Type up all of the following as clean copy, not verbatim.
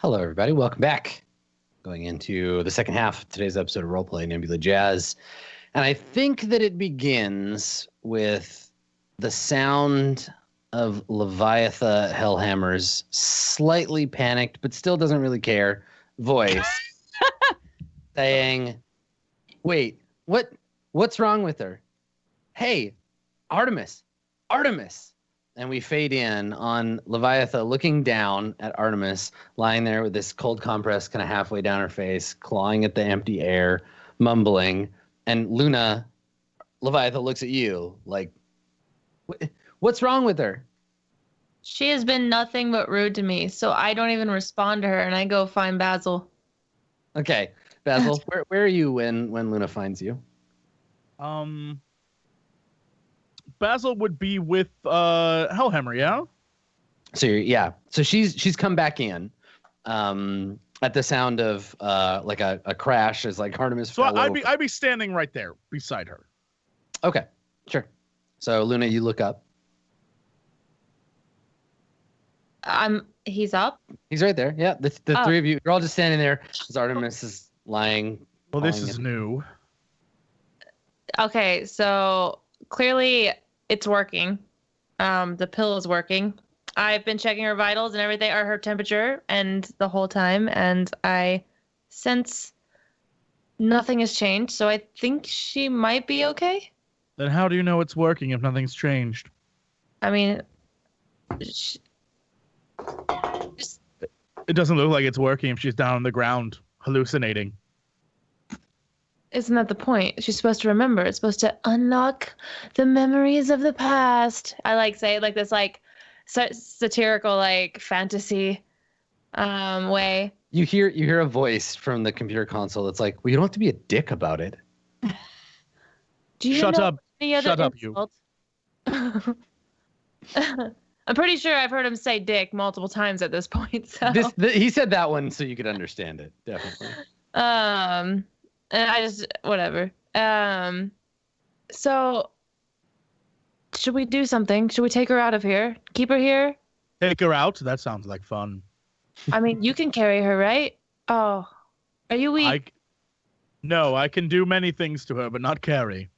Hello, everybody. Welcome back. Going into the second half of today's episode of RollPlay Nebula Jazz. And I think that it begins with the sound of Leviatha Hellhammer's slightly panicked, but still doesn't really care, voice saying, wait, what's wrong with her? Hey, Artemis. And we fade in on Leviatha looking down at Artemis, lying there with this cold compress kind of halfway down her face, clawing at the empty air, mumbling. And Luna, Leviatha looks at you like, what's wrong with her? She has been nothing but rude to me, so I don't even respond to her, and I go find Basil. Okay, Basil, where are you when Luna finds you? Basil would be with Hellhammer, yeah? So she's come back in at the sound of like a crash as like Artemis So fell over. I'd be standing right there beside her. Okay, sure. So Luna, you look up. He's up? He's right there. Yeah, the three of you, you're all just standing there as Artemis is lying. Well, this is new. Okay, so clearly it's working. The pill is working. I've been checking her vitals and everything, or her temperature, and the whole time, and I sense nothing has changed, so I think she might be okay. Then how do you know it's working if nothing's changed? I mean, It doesn't look like it's working if she's down on the ground hallucinating. isn't that the point? She's supposed to remember. It's supposed to unlock the memories of the past. I like say it like this, like satirical, like fantasy way. You hear a voice from the computer console that's like, well, you don't have to be a dick about it. Do you Shut know up. any other Shut up, insult? I'm pretty sure I've heard him say dick multiple times at this point. So He said that one so you could understand it, definitely. and I just whatever. So should we do something? Should we take her out of here? Keep her here? Take her out? That sounds like fun. I mean, you can carry her, right? Oh, are you weak? No, I can do many things to her, but not carry.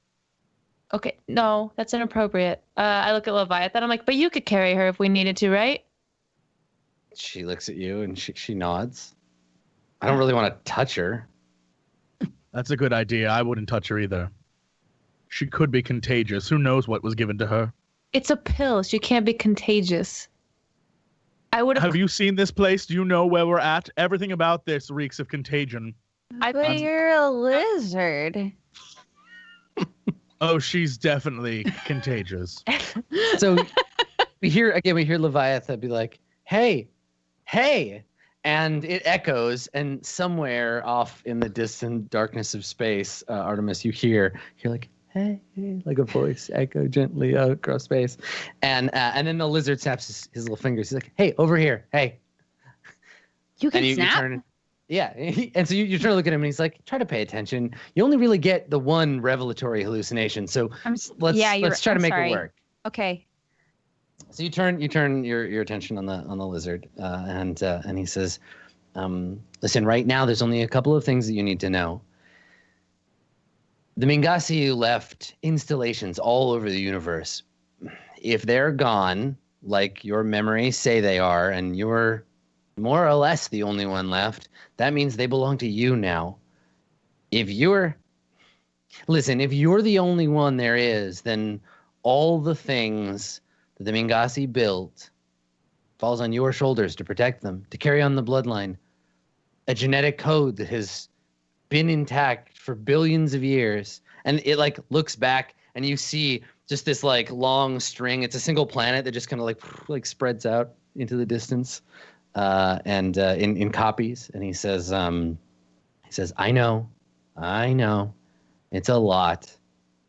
Okay, no, that's inappropriate. I look at Leviathan. I'm like, but you could carry her if we needed to, right? She looks at you and she nods. I don't really want to touch her. That's a good idea. I wouldn't touch her either. She could be contagious. Who knows what was given to her? It's a pill. She can't be contagious. Have you seen this place? Do you know where we're at? Everything about this reeks of contagion. But you're a lizard. Oh, she's definitely contagious. So we hear Leviathan be like, hey, and it echoes, and somewhere off in the distant darkness of space, Artemis, you hear like, hey, like a voice echo gently out across space, and then the lizard snaps his little fingers. He's like, hey, over here, hey. You can You snap? turn, yeah, and so you try to look at him, and he's like, try to pay attention. You only really get the one revelatory hallucination, so let's try to make it work. Okay. So you turn your attention on the lizard, and he says, listen, right now there's only a couple of things that you need to know. The Mingasi left installations all over the universe. If they're gone, like your memories say they are, and you're more or less the only one left, that means they belong to you now. If you're the only one there is, then all the things that the Mingasi built falls on your shoulders to protect them, to carry on the bloodline. A genetic code that has been intact for billions of years. And it like looks back and you see just this like long string. It's a single planet that just kind of like spreads out into the distance and in copies. And he says, I know. It's a lot.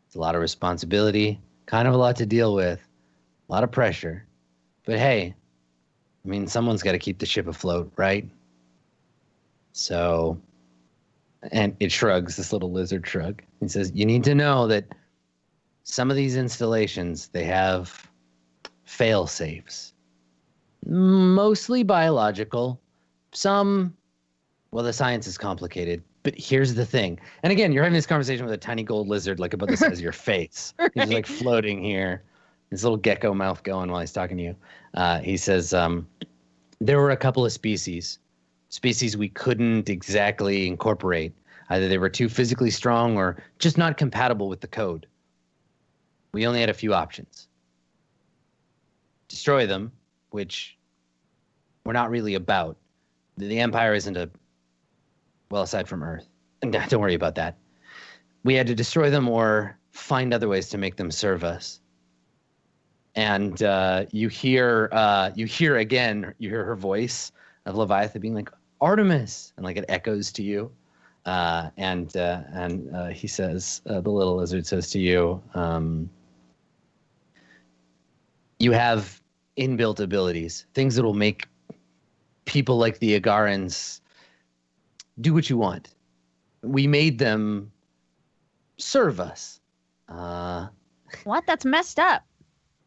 It's a lot of responsibility, kind of a lot to deal with, a lot of pressure. But hey, I mean, someone's got to keep the ship afloat, right? So, and it shrugs, this little lizard shrug. He says, you need to know that some of these installations, they have fail-safes. Mostly biological, some, well, the science is complicated, but here's the thing. And again, you're having this conversation with a tiny gold lizard, like about the size of your face. He's just like floating here, his little gecko mouth going while he's talking to you. He says, there were a couple of species we couldn't exactly incorporate. Either they were too physically strong or just not compatible with the code. We only had a few options. Destroy them, which we're not really about. The Empire isn't aside from Earth. Don't worry about that. We had to destroy them or find other ways to make them serve us. And you hear her voice of Leviathan being like, Artemis, and like it echoes to you. And he says, the little lizard says to you, you have inbuilt abilities, things that will make people like the Agarans do what you want. We made them serve us. What? That's messed up.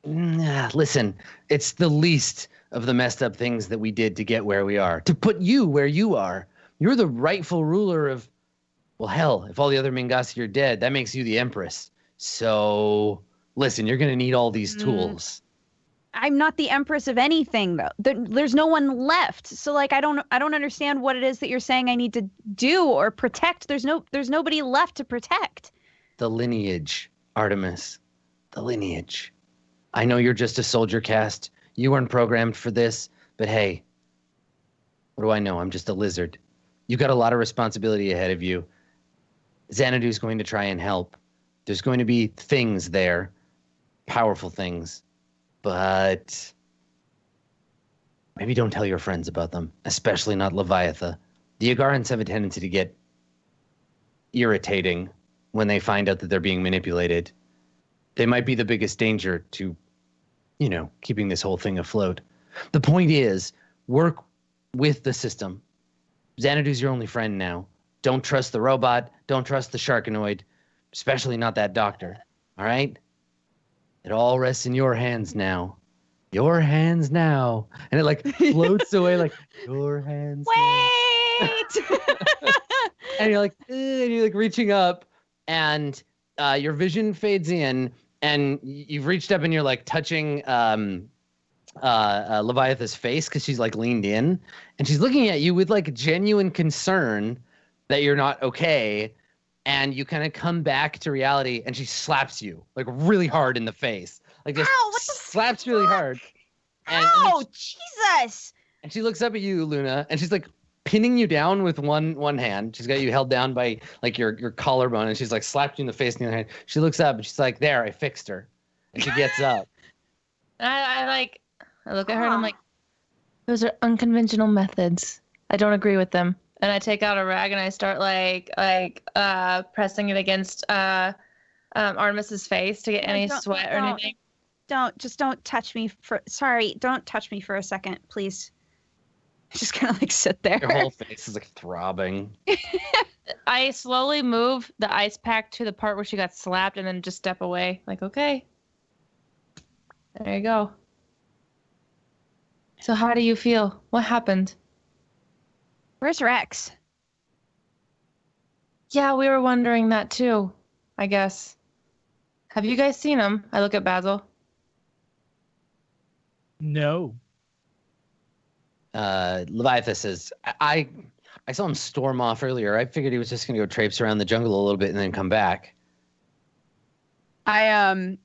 Listen, it's the least of the messed up things that we did to get where we are, to put you where you are. You're the rightful ruler of, well, hell, if all the other Mingasi are dead, that makes you the Empress. So, listen, you're going to need all these tools. I'm not the Empress of anything, though. There's no one left. So, like, I don't understand what it is that you're saying I need to do or protect. There's nobody left to protect. The lineage, Artemis. The lineage. I know you're just a soldier caste. You weren't programmed for this, but hey, what do I know? I'm just a lizard. You got a lot of responsibility ahead of you. Xanadu's going to try and help. There's going to be things there, powerful things, but maybe don't tell your friends about them, especially not Leviathan. The Agarans have a tendency to get irritating when they find out that they're being manipulated. They might be the biggest danger to, keeping this whole thing afloat. The point is, work with the system. Xanadu's your only friend now. Don't trust the robot. Don't trust the Sharkanoid, especially not that doctor. All right? It all rests in your hands now. Your hands now. And it like floats away like, your hands Wait! And you're like reaching up, and your vision fades in, and you've reached up and you're like touching Leviathan's face because she's like leaned in, and she's looking at you with like genuine concern that you're not okay. And you kind of come back to reality, and she slaps you like really hard in the face, like just slaps really hard. Ow! Jesus! And she looks up at you, Luna, and she's like pinning you down with one hand. She's got you held down by like your collarbone, and she's like slapped you in the face in the other hand. She looks up and she's like, "There, I fixed her." And she gets up. I look at her and I'm like, those are unconventional methods. I don't agree with them. And I take out a rag and I start pressing it against Artemis's face to get any sweat or anything. Don't touch me don't touch me for a second, please. Just kind of like sit there. Your whole face is like throbbing. I slowly move the ice pack to the part where she got slapped and then just step away. Like, okay. There you go. So how do you feel? What happened? Where's Rex? Yeah, we were wondering that too, I guess. Have you guys seen him? I look at Basil. No. Leviathan says, I saw him storm off earlier. I figured he was just going to go traipse around the jungle a little bit and then come back. I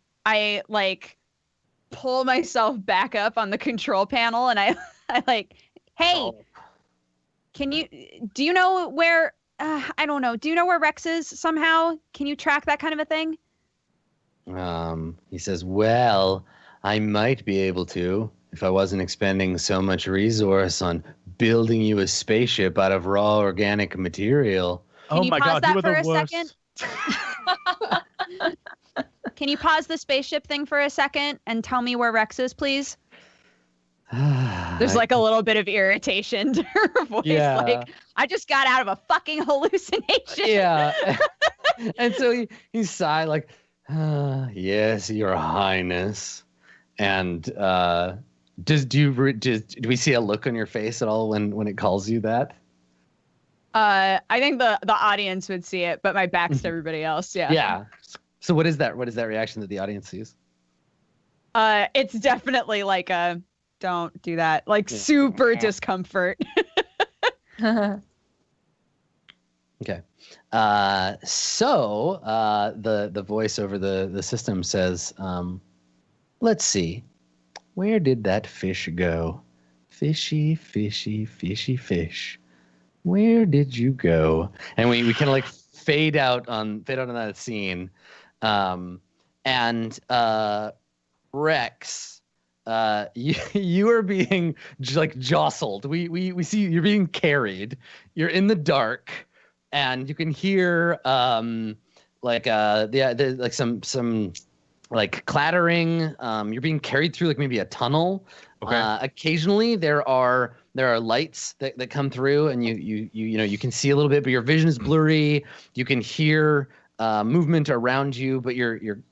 like pull myself back up on the control panel, and I like, hey, do you know where, I don't know. Do you know where Rex is somehow? Can you track that kind of a thing? He says, well, I might be able to if I wasn't expending so much resource on building you a spaceship out of raw organic material. Can you my pause God, that you are for the a worst. second? Can you pause the spaceship thing for a second and tell me where Rex is, please? There's like a little bit of irritation to her voice. Yeah. Like, I just got out of a fucking hallucination. Yeah. And so he sighed like, yes, your highness. And Do we see a look on your face at all when it calls you that? I think the audience would see it, but my back's to everybody else. Yeah. Yeah. So what is that? What is that reaction that the audience sees? It's definitely like a don't do that, like super discomfort. Okay. So the voice over the system says, let's see, where did that fish go? Fishy, fishy, fishy fish. Where did you go? And we kind of like fade out on that scene. And Rex, you are being like jostled. We see you're being carried. You're in the dark, and you can hear like some like clattering. You're being carried through like maybe a tunnel. Okay. Occasionally there are lights that come through, and you can see a little bit, but your vision is blurry. You can hear movement around you, but you're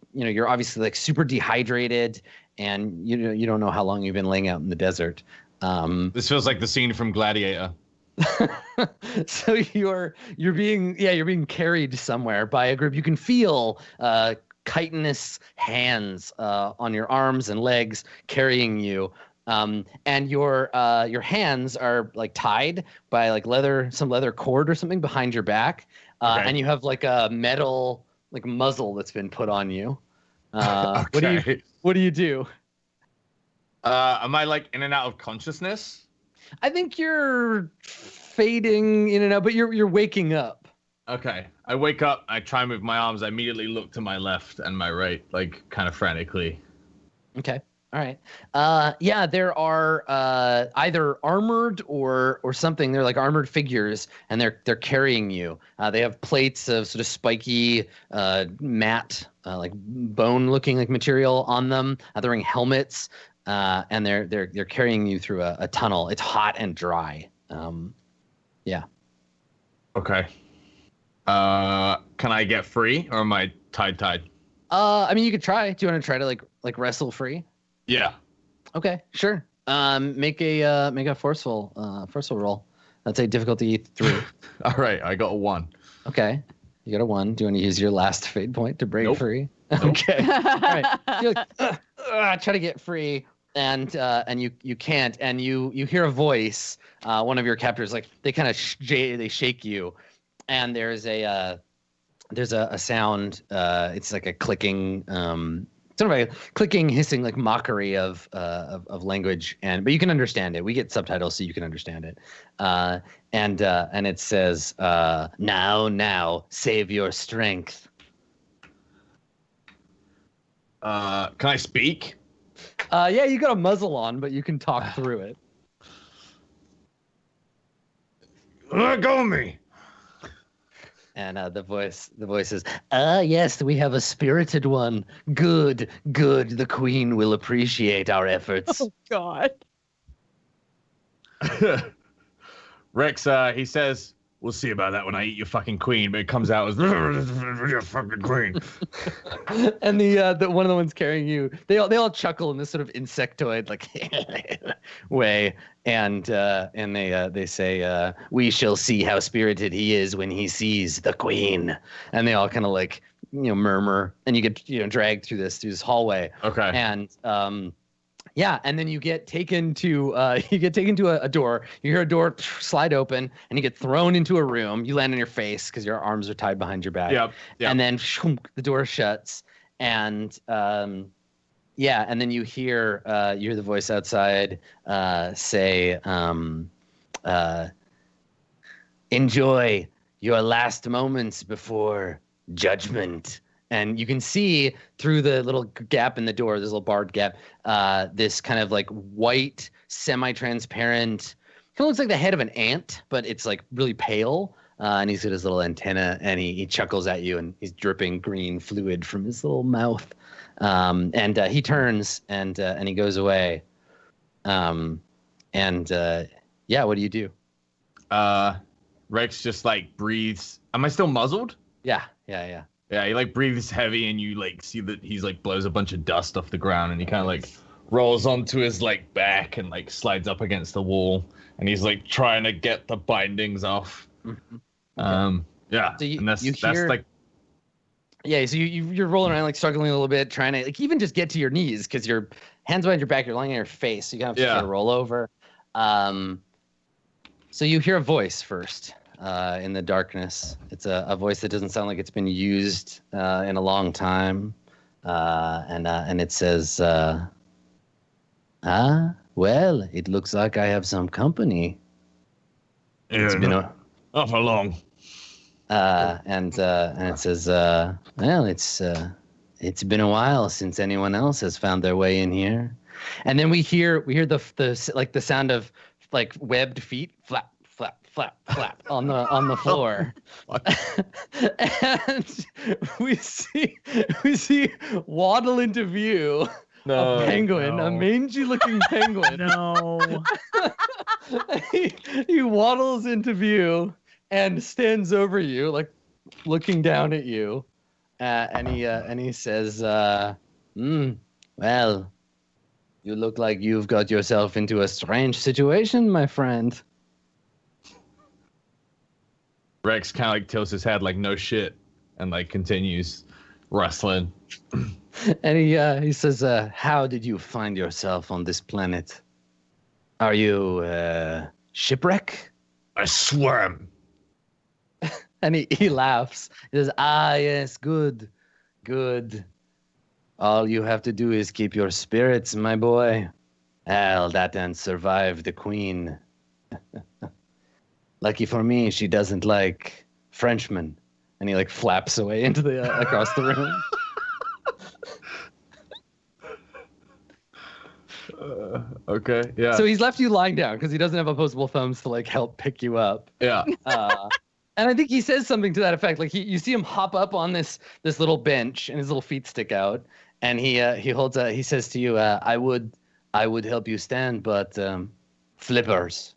obviously like super dehydrated, and you don't know how long you've been laying out in the desert. This feels like the scene from Gladiator. So you're being carried somewhere by a group. You can feel chitinous hands on your arms and legs carrying you. And your hands are like tied by like some leather cord or something behind your back. Okay. And you have like a metal like muzzle that's been put on you. Okay. What do you do? Am I like in and out of consciousness? I think you're fading in and out, but you're waking up. Okay. I wake up, I try and move my arms, I immediately look to my left and my right, like kind of frantically. Okay. All right. Yeah, there are either armored or something. They're like armored figures, and they're carrying you. They have plates of sort of spiky, matte, like bone-looking like material on them. They're wearing helmets, and they're carrying you through a tunnel. It's hot and dry. Yeah. Okay. Can I get free, or am I tied? I mean, you could try. Do you want to try to like wrestle free? Yeah. Okay, sure. Make a forceful roll. That's a difficulty 3. All right, I got a 1. Okay, you got a 1. Do you want to use your last fate point to break Nope. free? Nope. Okay. All right. You're like, try to get free, and you can't, and you hear a voice. One of your captors, like they kind of they shake you, and there's a sound. It's like a clicking. Sort of a clicking, hissing, like mockery of language, but you can understand it. We get subtitles so you can understand it. And it says, "Now, save your strength." Can I speak? Yeah, you got a muzzle on, but you can talk through it. Let go of me. And the voice is, yes, we have a spirited one. Good. The queen will appreciate our efforts. Oh God. Rex, he says, we'll see about that when I eat your fucking queen, but it comes out as your fucking queen. And the one of the ones carrying you, they all chuckle in this sort of insectoid like way, and they say, we shall see how spirited he is when he sees the queen. And they all kind of like murmur, and you get dragged through this hallway. Okay. And yeah, and then you get taken to a door. You hear a door slide open, and you get thrown into a room. You land on your face because your arms are tied behind your back. Yep. And then the door shuts, and yeah, and then you hear the voice outside say, "Enjoy your last moments before judgment." And you can see through the little gap in the door, this little barred gap, this kind of like white, semi-transparent, kind of looks like the head of an ant, but it's like really pale. And he's got his little antenna, and he chuckles at you, and he's dripping green fluid from his little mouth. And he turns and he goes away. Yeah, what do you do? Rex just like breathes. Am I still muzzled? Yeah. Yeah, he like breathes heavy, and you like see that he's like blows a bunch of dust off the ground, and he kind of like rolls onto his like back and like slides up against the wall, and he's like trying to get the bindings off. Okay. Yeah. So and that's hear, like. Yeah, so you're rolling around like struggling a little bit, trying to like even just get to your knees because your hands behind your back, you're lying on your face, so you kind of have to roll over. So you hear a voice first in the darkness. It's a voice that doesn't sound like it's been used in a long time, and it says, well, it looks like I have some company. It's been not for long. and it says, well, it's been a while since anyone else has found their way in here. And then we hear the like the sound of like webbed feet flap flap flap flap on the floor. And we see waddle into view a penguin, a mangy looking penguin. No. he waddles into view and stands over you, like looking down at you, and he says, well, you look like you've got yourself into a strange situation, my friend. Rex kind of like tilts his head like no shit, and like continues wrestling. And he says, how did you find yourself on this planet? Are you shipwreck? I swam. And he laughs. He says, yes, good. All you have to do is keep your spirits, my boy. That and survive the queen. Lucky for me, she doesn't like Frenchmen. And he like flaps away into the across the room. Okay, yeah. So he's left you lying down because he doesn't have opposable thumbs to like help pick you up. Yeah. And I think he says something to that effect. Like you see him hop up on this little bench and his little feet stick out, and he says to you, I would help you stand, but flippers.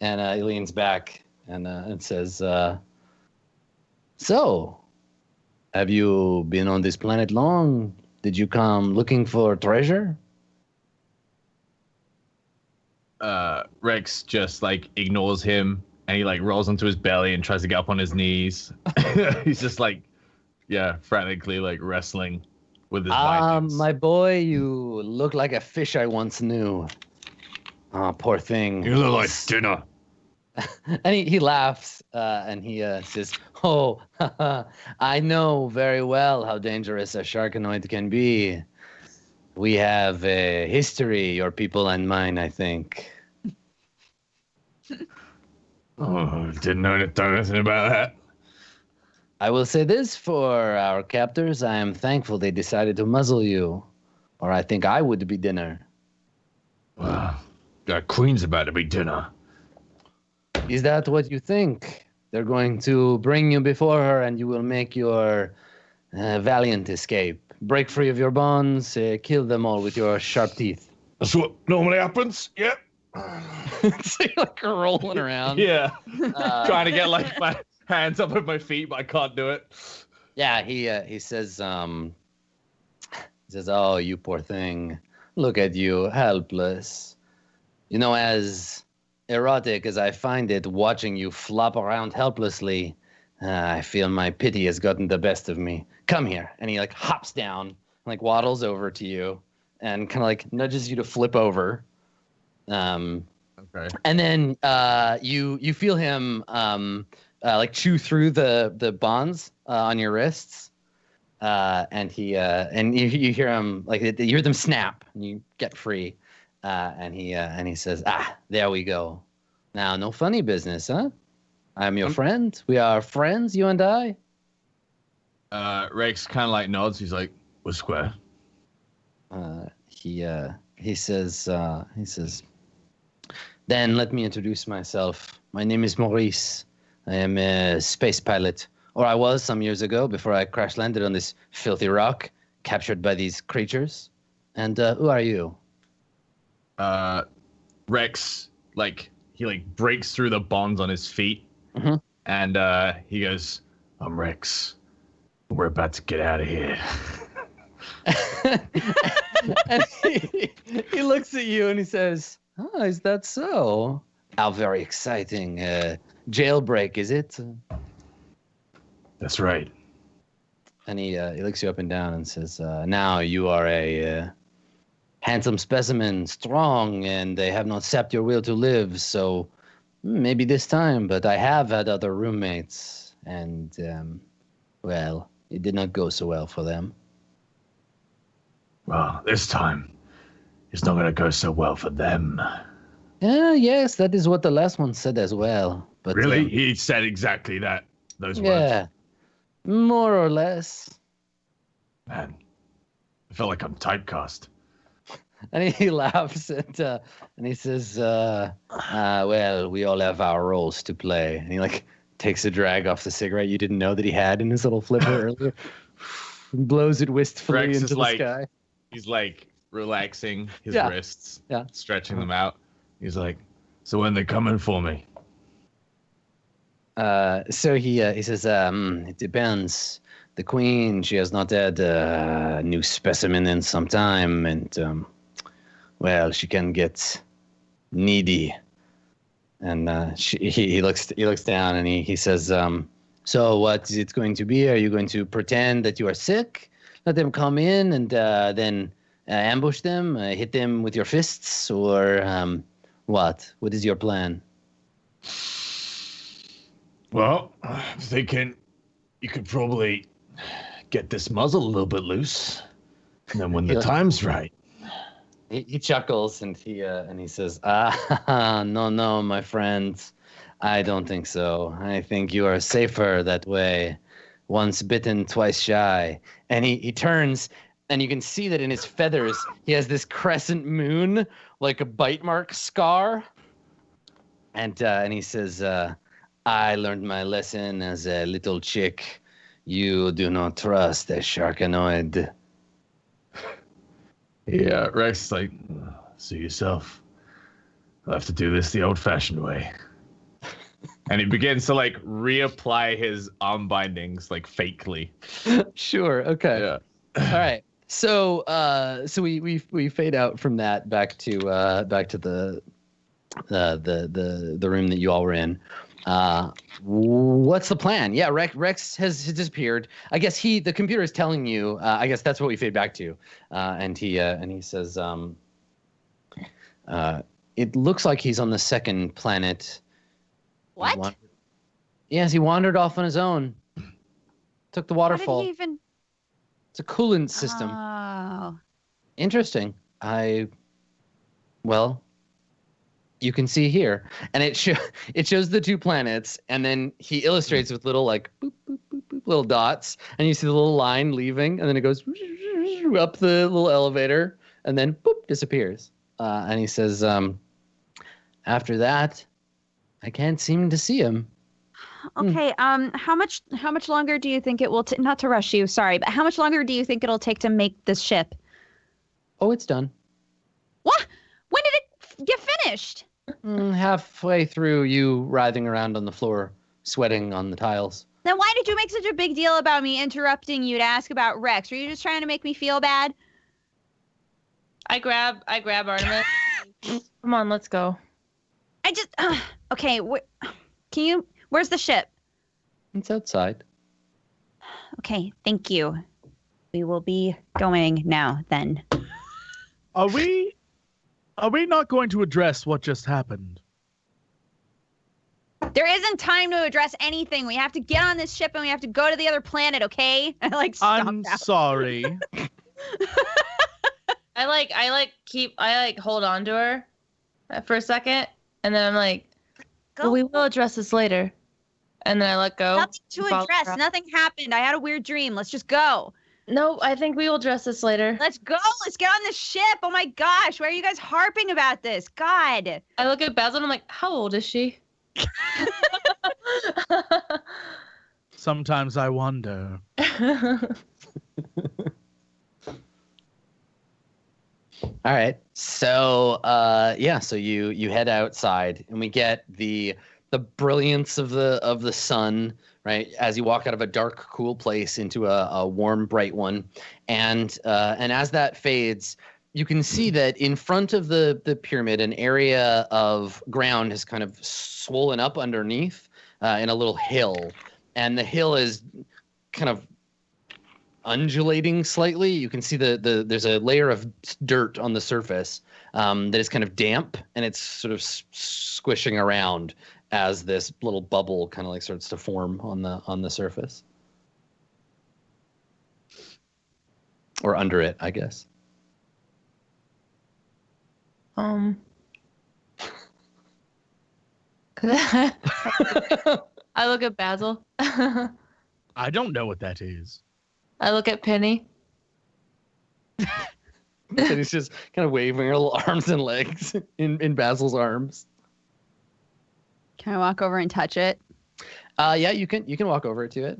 And he leans back and says, so, have you been on this planet long? Did you come looking for treasure? Rex just like ignores him, and he like rolls onto his belly and tries to get up on his knees. He's just like, frantically like wrestling with his bindings. My boy, you look like a fish I once knew. Oh, poor thing. You look like dinner. And he laughs and he says, oh, I know very well how dangerous a sharkanoid can be. We have a history, your people and mine, I think. Oh, didn't know anything about that. I will say this for our captors. I am thankful they decided to muzzle you, or I think I would be dinner. Wow, that queen's about to be dinner. Is that what you think? They're going to bring you before her and you will make your valiant escape. Break free of your bonds, kill them all with your sharp teeth. That's what normally happens. Yep. It's like rolling around. Yeah. Trying to get like my hands up at my feet, but I can't do it. Yeah, he says, oh, you poor thing. Look at you, helpless. You know, as erotic as I find it, watching you flop around helplessly, I feel my pity has gotten the best of me. Come here. And he like hops down, like waddles over to you and kind of like nudges you to flip over. Okay. And then you feel him like chew through the bonds on your wrists. And you hear him like you hear them snap and you get free. And he says, there we go. Now, no funny business, huh? I'm your friend. We are friends, you and I. Rex kind of like nods. He's like, "We're square." He says, then let me introduce myself. My name is Maurice. I am a space pilot, or I was some years ago before I crash landed on this filthy rock, captured by these creatures. And who are you? Rex, he breaks through the bonds on his feet, and he goes, "I'm Rex. We're about to get out of here." And he looks at you and he says, "Oh, is that so? How very exciting. Jailbreak, is it?" That's right. And he looks you up and down and says, "Now you are a handsome specimen, strong, and they have not sapped your will to live, so maybe this time, but I have had other roommates, and, well, it did not go so well for them." Well, this time, it's not going to go so well for them. Yes, that is what the last one said as well. But Really? He said exactly that. Those words. yeah, more or less. Man, I feel like I'm typecast. And he laughs and he says, well, we all have our roles to play. And he like takes a drag off the cigarette you didn't know that he had in his little flipper earlier. Blows it wistfully Rex into is the like- sky. He's like relaxing his Yeah. wrists, Yeah. stretching them out. He's like, so when they coming for me? So he says, it depends. The queen, she has not had a new specimen in some time, and well, she can get needy. And he looks down and he says, so what is it going to be? Are you going to pretend that you are sick? Let them come in and then ambush them, hit them with your fists, or what? What is your plan? Well, I'm thinking you could probably get this muzzle a little bit loose, and then when the Yeah. time's right. He chuckles and he says, no, my friends, I don't think so. I think you are safer that way. Once bitten, twice shy. And he turns, and you can see that in his feathers, he has this crescent moon, like a bite mark scar. And he says, I learned my lesson as a little chick. You do not trust a sharkanoid. Yeah, Rex is like, see yourself. I'll have to do this the old-fashioned way. And he begins to like reapply his arm bindings like fakely. Sure. Okay. Yeah. All right. So we fade out from that back to the room that you all were in. What's the plan? Yeah, Rex has disappeared. I guess the computer is telling you. I guess that's what we fade back to. And he says, it looks like he's on the second planet. What? Yes, he wandered off on his own. Took the How waterfall. did he even? It's a coolant system. Oh. Interesting. Well, you can see here, and it shows the two planets, and then he illustrates with little like boop, boop, boop, boop, little dots, and you see the little line leaving, and then it goes up the little elevator, and then boop, disappears. And he says, after that, I can't seem to see him. Okay. How much longer do you think it will? Not to rush you, sorry, but how much longer do you think it'll take to make this ship? Oh, it's done. What? When did it get finished? Halfway through, you writhing around on the floor, sweating on the tiles. Then why did you make such a big deal about me interrupting you to ask about Rex? Were you just trying to make me feel bad? I grab Artemis. Come on, let's go. Okay. Where's the ship? It's outside. Okay, thank you. We will be going now then. Are we not going to address what just happened? There isn't time to address anything. We have to get on this ship and we have to go to the other planet, okay? I I'm stomped out. sorry. I hold on to her for a second, and then I'm like, Go. well, we will address this later. And then I let go. Nothing to Follow address. her. Nothing happened. I had a weird dream. Let's just go. No, I think we will address this later. Let's go. Let's get on the ship. Oh my gosh. Why are you guys harping about this? God. I look at Basil and I'm like, how old is she? Sometimes I wonder. All right. So so you head outside, and we get the brilliance of the sun, right, as you walk out of a dark, cool place into a warm, bright one, and as that fades, you can see that in front of the pyramid, an area of ground has kind of swollen up underneath in a little hill, and the hill is kind of undulating slightly. You can see there's a layer of dirt on the surface that is kind of damp, and it's sort of squishing around as this little bubble kind of like starts to form on the surface, or under it, I guess. I look at Basil. I don't know what that is. I look at Penny. And he's just kind of waving her little arms and legs in Basil's arms. Can I walk over and touch it? Yeah, you can walk over to it.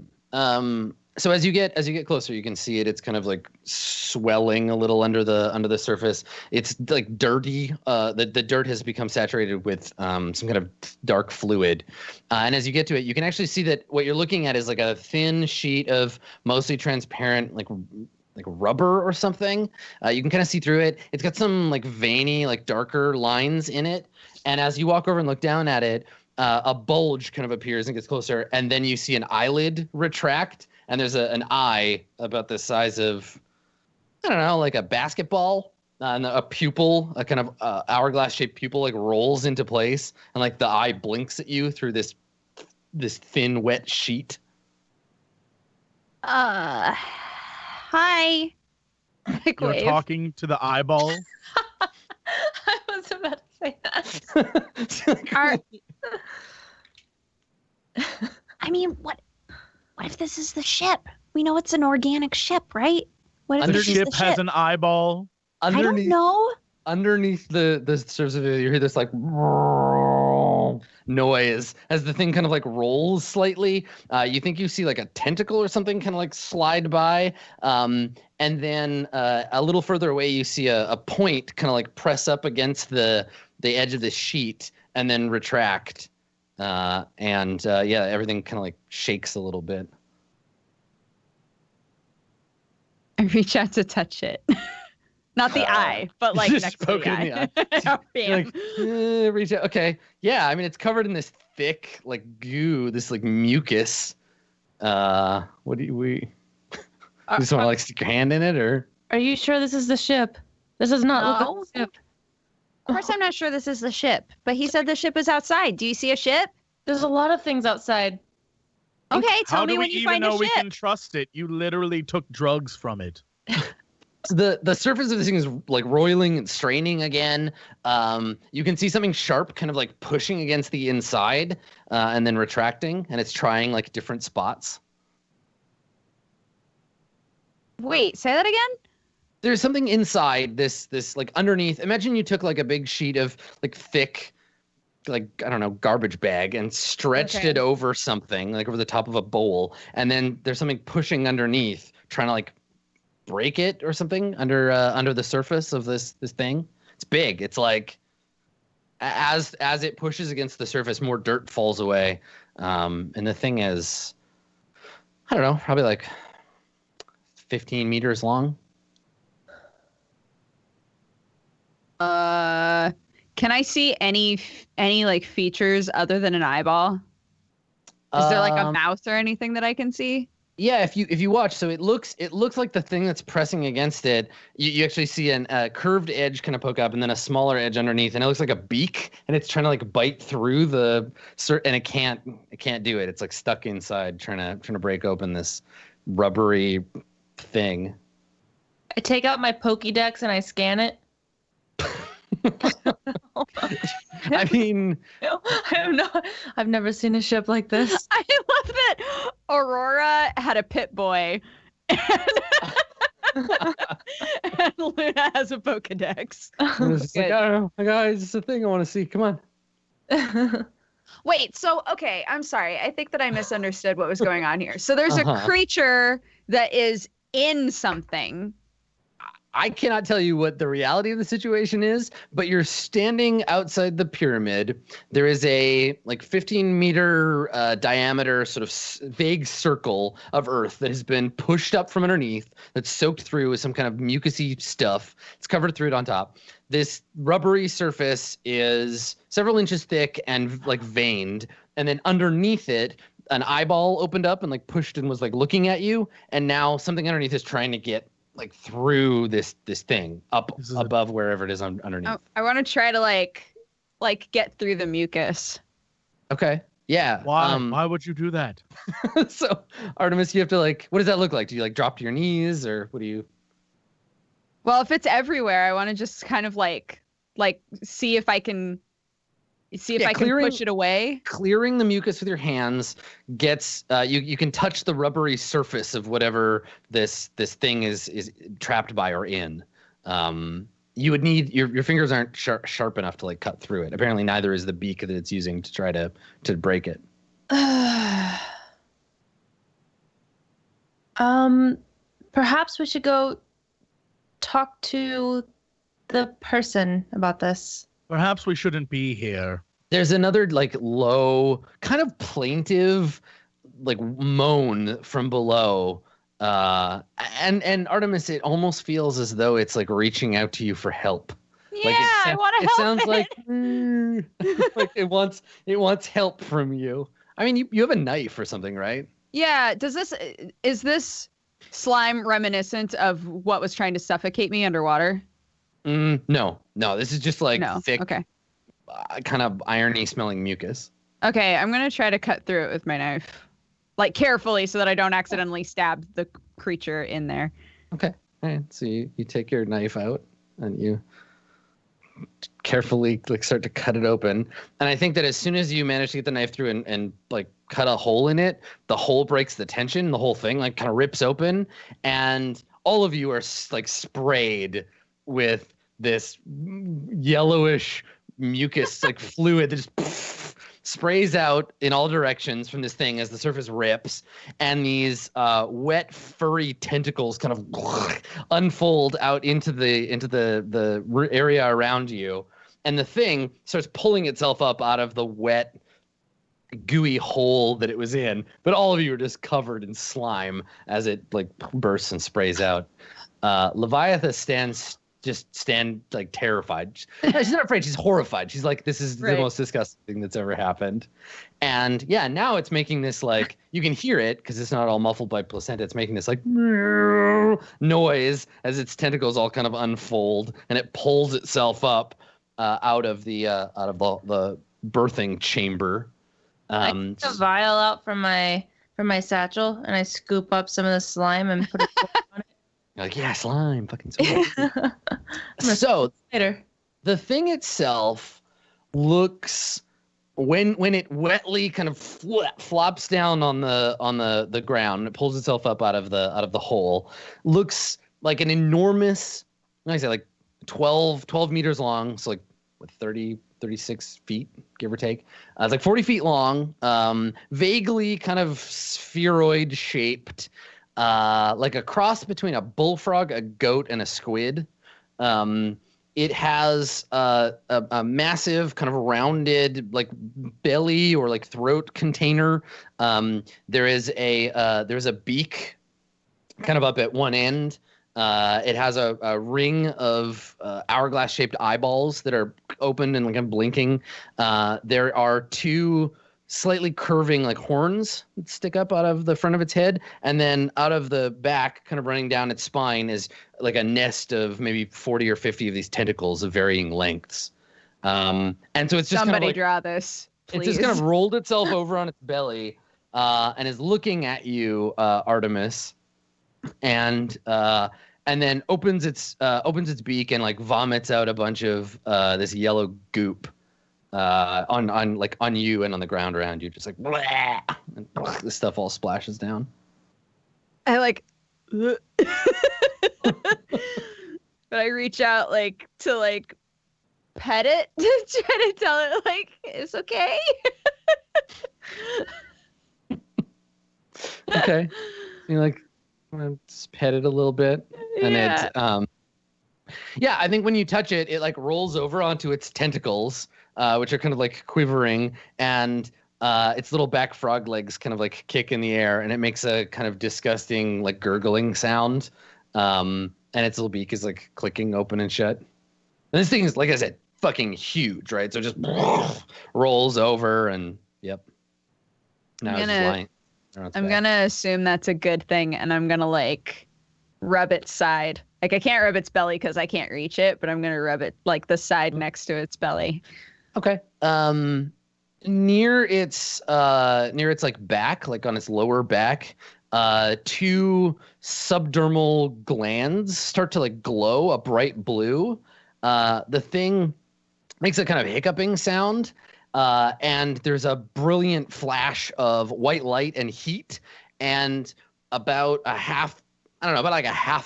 So as you get closer, you can see it. It's kind of like swelling a little under the surface. It's like dirty. The dirt has become saturated with some kind of dark fluid. And as you get to it, you can actually see that what you're looking at is like a thin sheet of mostly transparent, like rubber or something. You can kind of see through it. It's got some like veiny, like darker lines in it. And as you walk over and look down at it, a bulge kind of appears and gets closer, and then you see an eyelid retract, and there's an eye about the size of, I don't know, like a basketball, and a pupil, a kind of hourglass-shaped pupil, like rolls into place, and like the eye blinks at you through this thin, wet sheet. Hi. Like, You're wave. talking to the eyeball. I was about to say that. I mean, what if this is the ship? We know it's an organic ship, right? What if The this is ship the has ship? an eyeball. I don't know. Underneath the surface of it, you hear this like noise as the thing kind of like rolls slightly. You think you see like a tentacle or something kind of like slide by. And then a little further away, you see a point kind of like press up against the edge of the sheet and then retract. Yeah, everything kind of like shakes a little bit. I reach out to touch it. Not the eye, but like just next to poke the it in eye. the eye. Bam. Like, reach out. Okay. Yeah, I mean, it's covered in this thick, like goo, this like mucus. What do you just want to like stick your hand in it, or? Are you sure this is the ship? This does not look like the ship. Of course, I'm not sure this is the ship, but he said the ship is outside. Do you see a ship? There's a lot of things outside. Okay, tell How me do we when you even find know a we ship. can trust it? You literally took drugs from it. So the surface of this thing is like roiling and straining again. You can see something sharp kind of like pushing against the inside and then retracting, and it's trying like different spots. Wait, say that again? There's something inside this like underneath. Imagine you took like a big sheet of like thick, like, I don't know, garbage bag and stretched it over something, like over the top of a bowl, and then there's something pushing underneath, trying to like break it or something under the surface of this thing. It's big. It's like as it pushes against the surface, more dirt falls away, and the thing is, I don't know, probably like 15 meters long. Can I see any like features other than an eyeball? Is there like a mouth or anything that I can see? Yeah, if you watch, so it looks like the thing that's pressing against it. You actually see a curved edge kind of poke up, and then a smaller edge underneath, and it looks like a beak, and it's trying to like bite through and it can't do it. It's like stuck inside, trying to break open this rubbery thing. I take out my Pokédex and I scan it. I mean, I've never seen a ship like this. I love that Aurora had a pit boy and Luna has a Pokedex. it's like, I don't know, guys, it's a thing I want to see. Come on. Wait, so okay, I'm sorry. I think that I misunderstood what was going on here. So there's a creature that is in something. I cannot tell you what the reality of the situation is, but you're standing outside the pyramid. There is a 15-meter diameter sort of vague circle of earth that has been pushed up from underneath, that's soaked through with some kind of mucousy stuff. It's covered through it on top. This rubbery surface is several inches thick and veined, and then underneath it, an eyeball opened up and pushed and was looking at you, and now something underneath is trying to get through this thing up above wherever it is underneath. I want to try to get through the mucus. Okay. Yeah. Why would you do that? So Artemis, you have to what does that look like? Do you drop to your knees, or what do you? Well, if it's everywhere, I want to just kind of see if I can push it away. Clearing the mucus with your hands gets you can touch the rubbery surface of whatever this thing is trapped by or in. You would need your fingers aren't sharp enough to cut through it. Apparently neither is the beak that it's using to try to break it. Perhaps we should go talk to the person about this. Perhaps we shouldn't be here. There's another low, kind of plaintive, moan from below. And Artemis, it almost feels as though it's reaching out to you for help. Yeah, I want to help. It sounds like it wants help from you. I mean, you have a knife or something, right? Yeah. Is this slime reminiscent of what was trying to suffocate me underwater? No. This is just thick, okay. Kind of irony smelling mucus. Okay, I'm gonna try to cut through it with my knife, carefully, so that I don't accidentally stab the creature in there. Okay. All right. So you take your knife out and you carefully start to cut it open. And I think that as soon as you manage to get the knife through and cut a hole in it, the hole breaks the tension. The whole thing kind of rips open, and all of you are sprayed with this yellowish mucus fluid that just sprays out in all directions from this thing as the surface rips, and these wet furry tentacles kind of unfold out into the area around you, and the thing starts pulling itself up out of the wet gooey hole that it was in, but all of you are just covered in slime as it bursts and sprays out. Leviathan stands terrified. She's not afraid, she's horrified. She's this is the most disgusting thing that's ever happened. And yeah, now it's making this you can hear it because it's not all muffled by placenta. It's making this noise as its tentacles all kind of unfold, and it pulls itself up out of the birthing chamber. I take a vial out from my satchel, and I scoop up some of the slime and put it on it. You're yeah, slime, fucking sweet. So later, the thing itself looks, when it wetly kind of flops down on the ground, it pulls itself up out of the hole, looks like an enormous, 12 meters long, so 36 feet, give or take. It's 40 feet long, vaguely kind of spheroid shaped, like a cross between a bullfrog, a goat, and a squid. It has a massive kind of rounded belly or throat container. There's a beak kind of up at one end. It has a ring of hourglass-shaped eyeballs that are open and kind of blinking. There are two slightly curving horns that stick up out of the front of its head, and then out of the back, kind of running down its spine, is a nest of maybe 40 or 50 of these tentacles of varying lengths. And so it's just somebody draw this, please. It's just kind of rolled itself over on its belly and is looking at you, Artemis, and then opens its beak and vomits out a bunch of this yellow goop on you and on the ground around you, just blah, and this stuff all splashes down. I but I reach out to pet it to try to tell it it's okay. Okay, you just pet it a little bit, and yeah. Yeah, I think when you touch it, it like rolls over onto its tentacles, which are kind of like quivering, and its little back frog legs kind of like kick in the air, and it makes a kind of disgusting like gurgling sound. And its little beak is like clicking open and shut. And this thing is, like I said, fucking huge, right? So it just rolls over, and yep. Now it's just lying. I'm gonna assume that's a good thing, and I'm gonna like rub its side. Like I can't rub its belly because I can't reach it, but I'm gonna rub it like the side next to its belly. Okay. Near its like back, like on its lower back, two subdermal glands start to like glow a bright blue. The thing makes a kind of hiccuping sound, and there's a brilliant flash of white light and heat, and about a half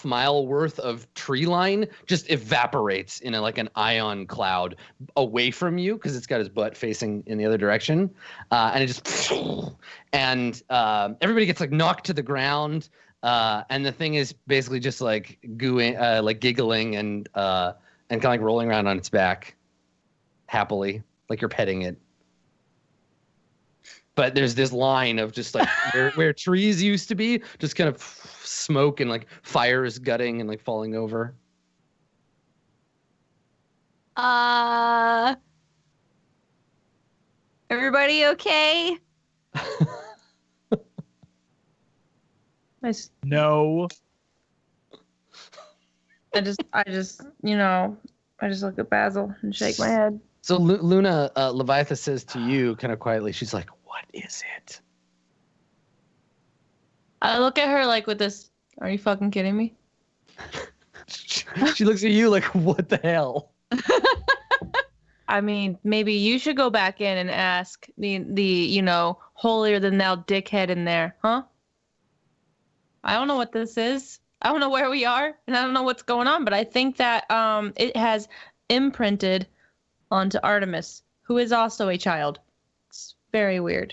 mile worth of tree line just evaporates in like an ion cloud away from you because it's got his butt facing in the other direction, and it just and everybody gets like knocked to the ground, and the thing is basically just like gooing, like giggling and kind of like rolling around on its back happily, like you're petting it. But there's this line of just like where trees used to be, just kind of smoke and like fire is gutting and like falling over. Everybody okay? No. I just look at Basil and shake my head. So Luna, Leviatha says to you kind of quietly, she's like, "What is it?" I look at her like with this, are you fucking kidding me? She looks at you like, "What the hell?" I mean, maybe you should go back in and ask the holier than thou dickhead in there, huh? I don't know what this is. I don't know where we are, and I don't know what's going on, but I think that it has imprinted onto Artemis, who is also a child. It's very weird.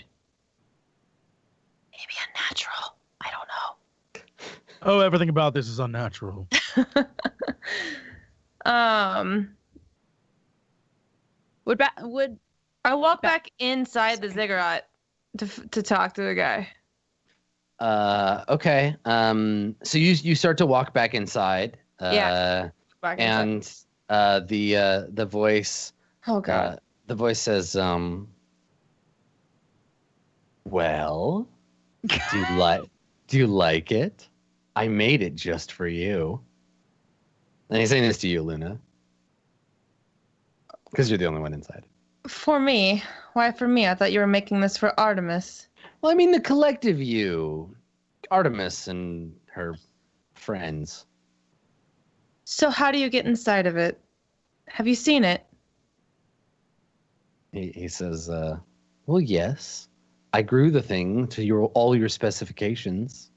Maybe unnatural. I don't know. Oh, everything about this is unnatural. Would I walk back inside the ziggurat to talk to the guy? Okay. So you start to walk back inside. Yeah. Back inside. And the voice. Oh God. The voice says, "Well, do you like it? I made it just for you." And he's saying this to you, Luna, because you're the only one inside. For me? Why for me? I thought you were making this for Artemis. Well, I mean the collective you, Artemis and her friends. So how do you get inside of it? Have you seen it? He says, "Well, yes. I grew the thing to all your specifications."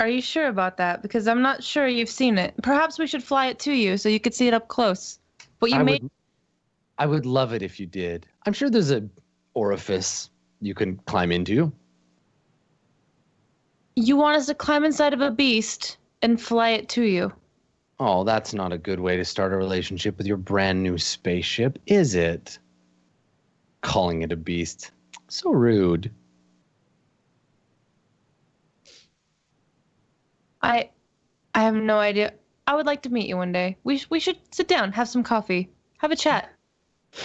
Are you sure about that? Because I'm not sure you've seen it. Perhaps we should fly it to you so you could see it up close. But I would love it if you did. I'm sure there's a orifice you can climb into. You want us to climb inside of a beast and fly it to you? Oh, that's not a good way to start a relationship with your brand new spaceship, is it? Calling it a beast. So rude. I have no idea. I would like to meet you one day. We should sit down, have some coffee, have a chat.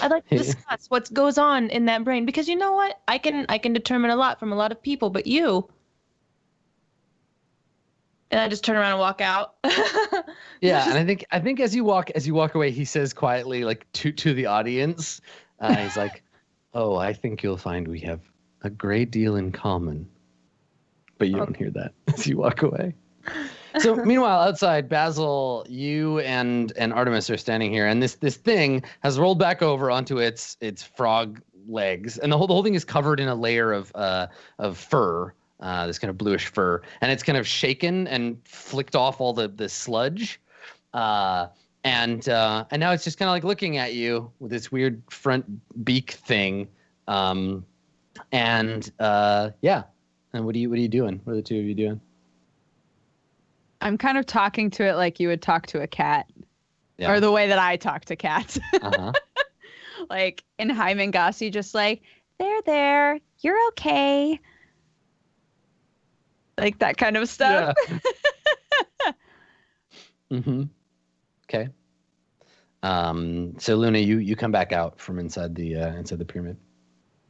I'd like to discuss what goes on in that brain, because you know what? I can determine a lot from a lot of people, but you. And I just turn around and walk out. Yeah, and I think as you walk away, he says quietly, like to the audience, he's like, "Oh, I think you'll find we have a great deal in common." But you don't hear that as you walk away. So meanwhile, outside, Basil, you and Artemis are standing here, and this thing has rolled back over onto its frog legs, and the whole thing is covered in a layer of fur, this kind of bluish fur, and it's kind of shaken and flicked off all the sludge, and now it's just kind of like looking at you with this weird front beak thing, yeah. And what are you doing? What are the two of you doing? I'm kind of talking to it like you would talk to a cat. Yeah. Or the way that I talk to cats. Uh-huh. Like in Hyman-Gossi, just like, there, you're okay. Like that kind of stuff. Mm-hmm. Okay. So Luna, you come back out from inside the pyramid.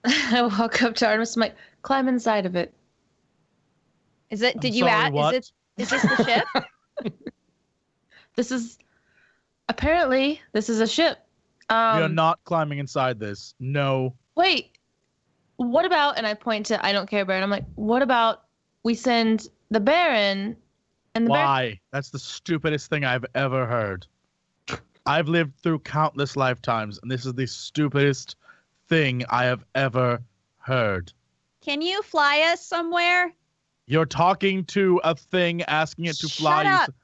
I walk up to Artemis. I'm like, climb inside of it. Is it? I'm Did you sorry, add? what? Is this the ship? This is apparently this is a ship. We are not climbing inside this. No. Wait, what about? And I point to I don't care, Baron. I'm like, what about we send the Baron and the Baron? Why? That's the stupidest thing I've ever heard. I've lived through countless lifetimes, and this is the stupidest thing I have ever heard. Can you fly us somewhere? You're talking to a thing, asking it to fly. Shut up.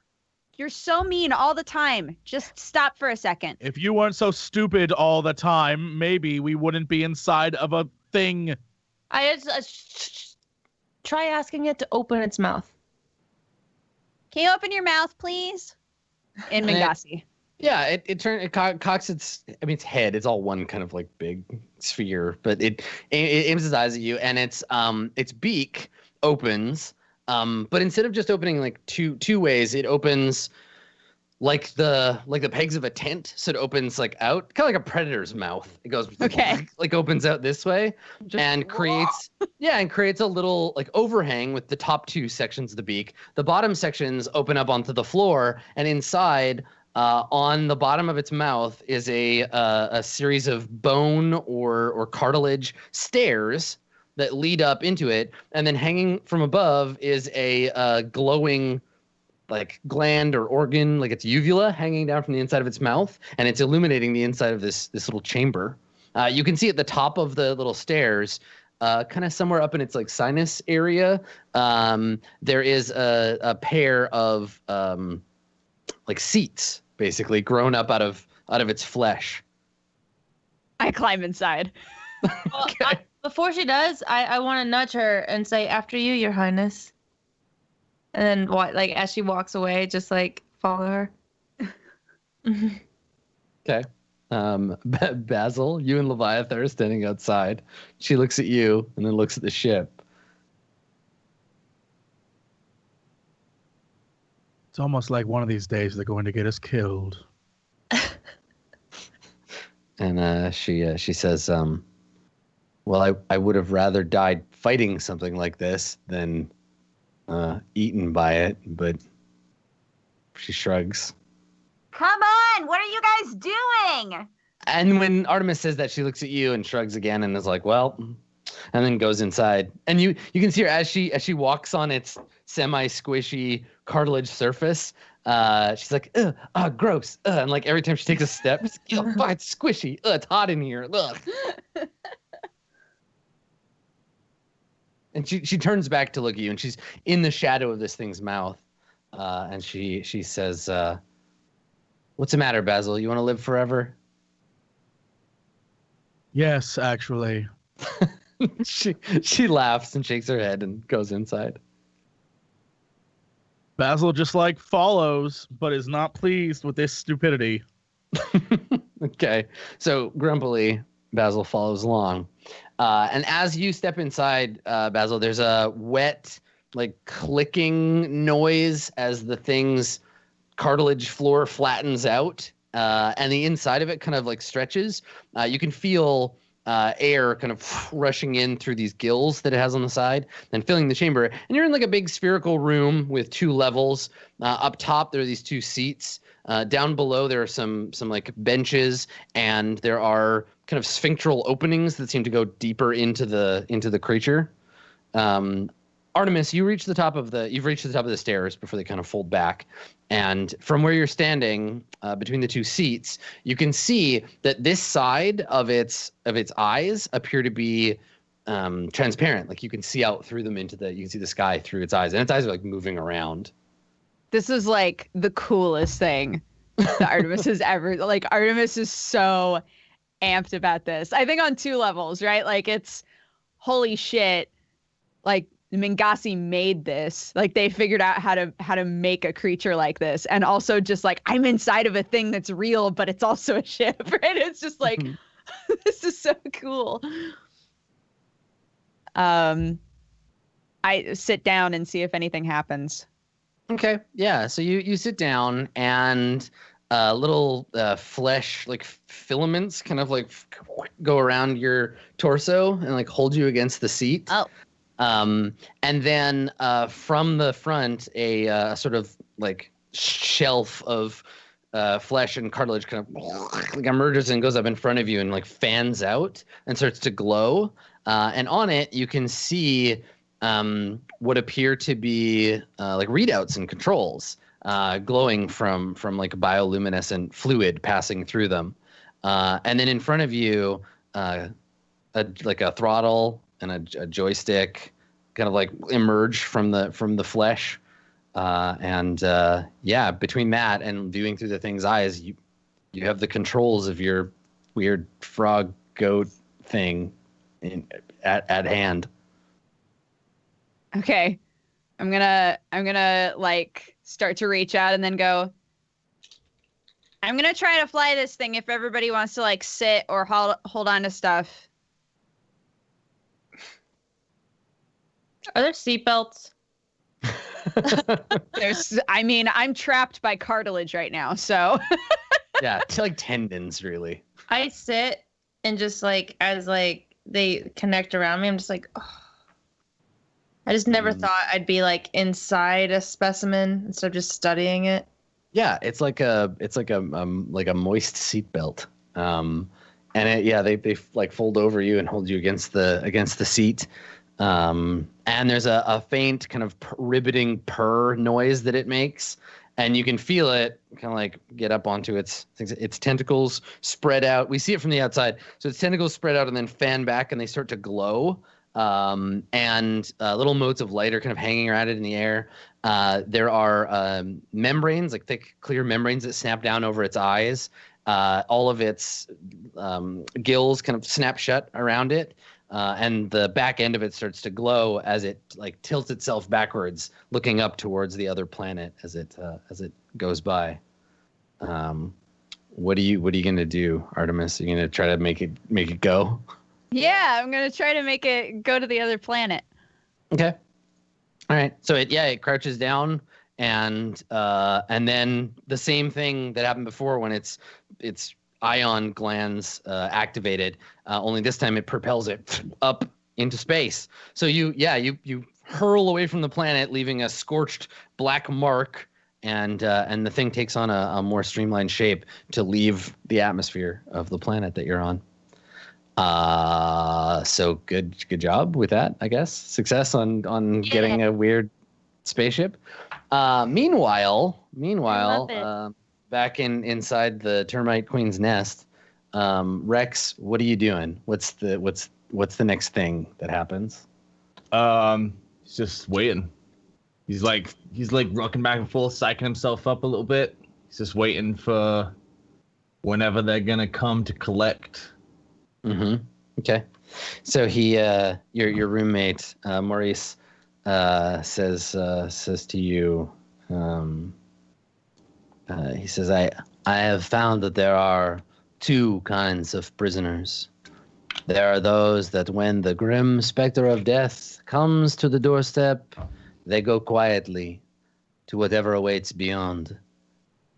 You're so mean all the time. Just stop for a second. If you weren't so stupid all the time, maybe we wouldn't be inside of a thing. I try asking it to open its mouth. Can you open your mouth, please? In Mangasi. Yeah, it cocks its head. It's all one kind of like big sphere, but it aims its eyes at you, and its beak opens. But instead of just opening like two ways, it opens like the pegs of a tent. So it opens like out, kind of like a predator's mouth. It goes like opens out this way and creates a little like overhang with the top two sections of the beak. The bottom sections open up onto the floor, and inside, on the bottom of its mouth is a series of bone or cartilage stairs that lead up into it, and then hanging from above is a glowing like gland or organ, like its uvula hanging down from the inside of its mouth, and it's illuminating the inside of this little chamber. You can see at the top of the little stairs, kind of somewhere up in its like sinus area, there is a pair of like seats, basically grown up out of its flesh. I climb inside. Well, before she does, I want to nudge her and say, "After you, Your Highness." And then, like as she walks away, just like follow her. Okay. Basil, you and Leviathan are standing outside. She looks at you and then looks at the ship. It's almost like one of these days they're going to get us killed. And she says, well, I would have rather died fighting something like this than eaten by it, but she shrugs. Come on, what are you guys doing? And when Artemis says that, she looks at you and shrugs again and is like, well, and then goes inside. And you can see her as she walks on its semi-squishy cartilage surface. She's like, gross. And like every time she takes a step, it's squishy. It's hot in here. Ugh. And she turns back to look at you, and she's in the shadow of this thing's mouth. And she says, what's the matter, Basil? You want to live forever? Yes, actually. She laughs and shakes her head and goes inside. Basil just like follows, but is not pleased with this stupidity. Okay. So grumpily, Basil follows along. And as you step inside, Basil, there's a wet, like clicking noise as the thing's cartilage floor flattens out, and the inside of it kind of like stretches. You can feel air kind of rushing in through these gills that it has on the side and filling the chamber. And you're in like a big spherical room with two levels. Up top, there are these two seats. Down below, there are some like benches, and there are kind of sphincteral openings that seem to go deeper into the creature. Artemis, you've reached the top of the stairs before they kind of fold back. And from where you're standing, between the two seats, you can see that this side of its eyes appear to be transparent. Like you can see out through them you can see the sky through its eyes, and its eyes are like moving around. This is like the coolest thing that Artemis has ever, like Artemis is so amped about this. I think on two levels, right? Like it's holy shit. Like Mingasi made this. Like they figured out how to make a creature like this, and also just like I'm inside of a thing that's real, but it's also a ship, right? It's just like this is so cool. I sit down and see if anything happens. Okay, yeah. So you sit down and little flesh like filaments kind of like go around your torso and like hold you against the seat. Oh. And then from the front, a sort of like shelf of flesh and cartilage kind of like emerges and goes up in front of you and like fans out and starts to glow. And on it, you can see what appear to be like readouts and controls glowing from like bioluminescent fluid passing through them. And then in front of you, like a throttle and a joystick kind of like emerge from the flesh. And between that and viewing through the thing's eyes, you have the controls of your weird frog goat thing at hand. Okay. I'm gonna like start to reach out and then go, I'm gonna try to fly this thing if everybody wants to like sit or hold on to stuff. Are there seatbelts? I'm trapped by cartilage right now, so Yeah, like tendons, really. I sit and just like as like they connect around me, I'm just like, oh. I just never thought I'd be like inside a specimen instead of just studying it. Yeah, it's like a moist seatbelt. And they like fold over you and hold you against the seat. And there's a faint kind of riveting purr noise that it makes, and you can feel it kind of like get up onto its tentacles spread out. We see it from the outside, so its tentacles spread out and then fan back, and they start to glow. And little motes of light are kind of hanging around it in the air. There are membranes, like thick, clear membranes that snap down over its eyes. All of its gills kind of snap shut around it. And the back end of it starts to glow as it like tilts itself backwards, looking up towards the other planet as it goes by. What are you gonna do, Artemis? Are you gonna try to make it go? yeah, I'm gonna try to make it go to the other planet. Okay. All right. So it crouches down and then the same thing that happened before when its ion glands activated, only this time it propels it up into space. So you hurl away from the planet, leaving a scorched black mark, and the thing takes on a more streamlined shape to leave the atmosphere of the planet that you're on. So good job with that, I guess. Success on getting a weird spaceship. Meanwhile, back inside the termite queen's nest, Rex, what are you doing? What's the next thing that happens? He's just waiting. He's like rocking back and forth, psyching himself up a little bit. He's just waiting for whenever they're gonna come to collect. Mm-hmm. Okay. So he, your roommate, Maurice, says to you, he says, I have found that there are two kinds of prisoners. There are those that when the grim specter of death comes to the doorstep, they go quietly to whatever awaits beyond.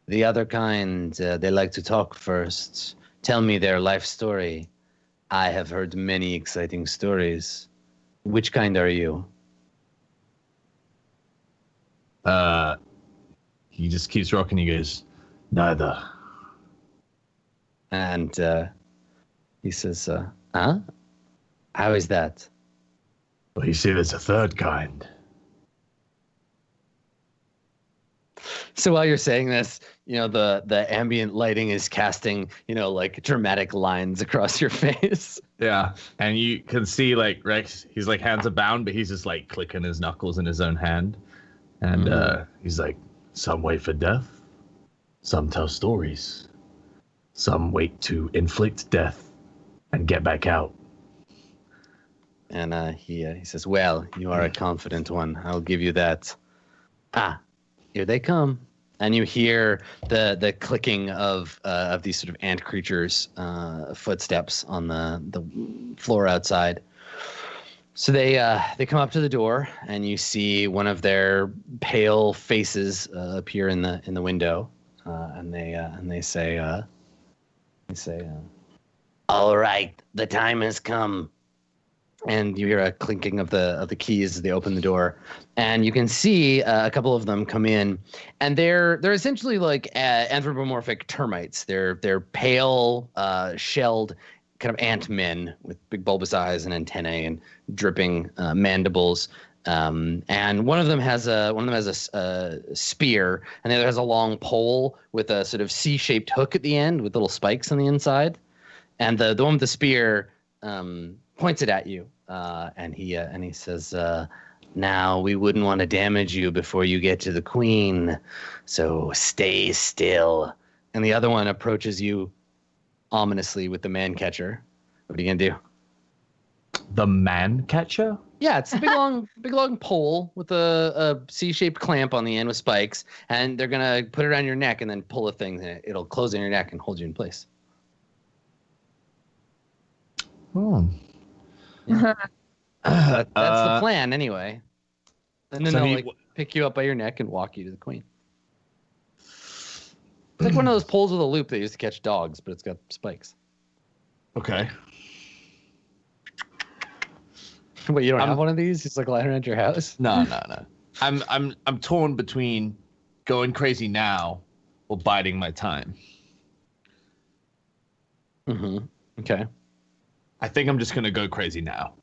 The other kind, they like to talk first, tell me their life story. I have heard many exciting stories. Which kind are you? He just keeps rocking. He goes, neither. And he says, huh? How is that? Well, you see, there's a third kind. So while you're saying this, the ambient lighting is casting, like dramatic lines across your face. Yeah, and you can see like Rex, he's like hands are bound, but he's just like clicking his knuckles in his own hand. And he's like, some wait for death, some tell stories, some wait to inflict death and get back out. And he says, "Well, you are a confident one. I'll give you that." Ah, here they come. And you hear the clicking of these sort of ant creatures' footsteps on the floor outside. So they come up to the door, and you see one of their pale faces appear in the window, and they say, "All right, the time has come." And you hear a clinking of the keys as they open the door, and you can see a couple of them come in, and they're essentially like anthropomorphic termites. They're pale, shelled, kind of ant men with big bulbous eyes and antennae and dripping mandibles. And one of them has a spear, and the other has a long pole with a sort of C-shaped hook at the end with little spikes on the inside. And the one with the spear points it at you, and he says, "Now we wouldn't want to damage you before you get to the queen, so stay still." And the other one approaches you ominously with the man catcher. What are you gonna do? The man catcher? Yeah, it's a big long pole with a C-shaped clamp on the end with spikes, and they're gonna put it around your neck and then pull a thing, and it'll close on your neck and hold you in place. Oh. That's the plan, anyway. And then So they'll pick you up by your neck and walk you to the queen. It's like one of those poles with a loop they used to catch dogs, but it's got spikes. Okay. Wait, you don't have one of these? Just like lying around your house? No. I'm torn between going crazy now or biding my time. Mm-hmm. Okay. I think I'm just gonna go crazy now.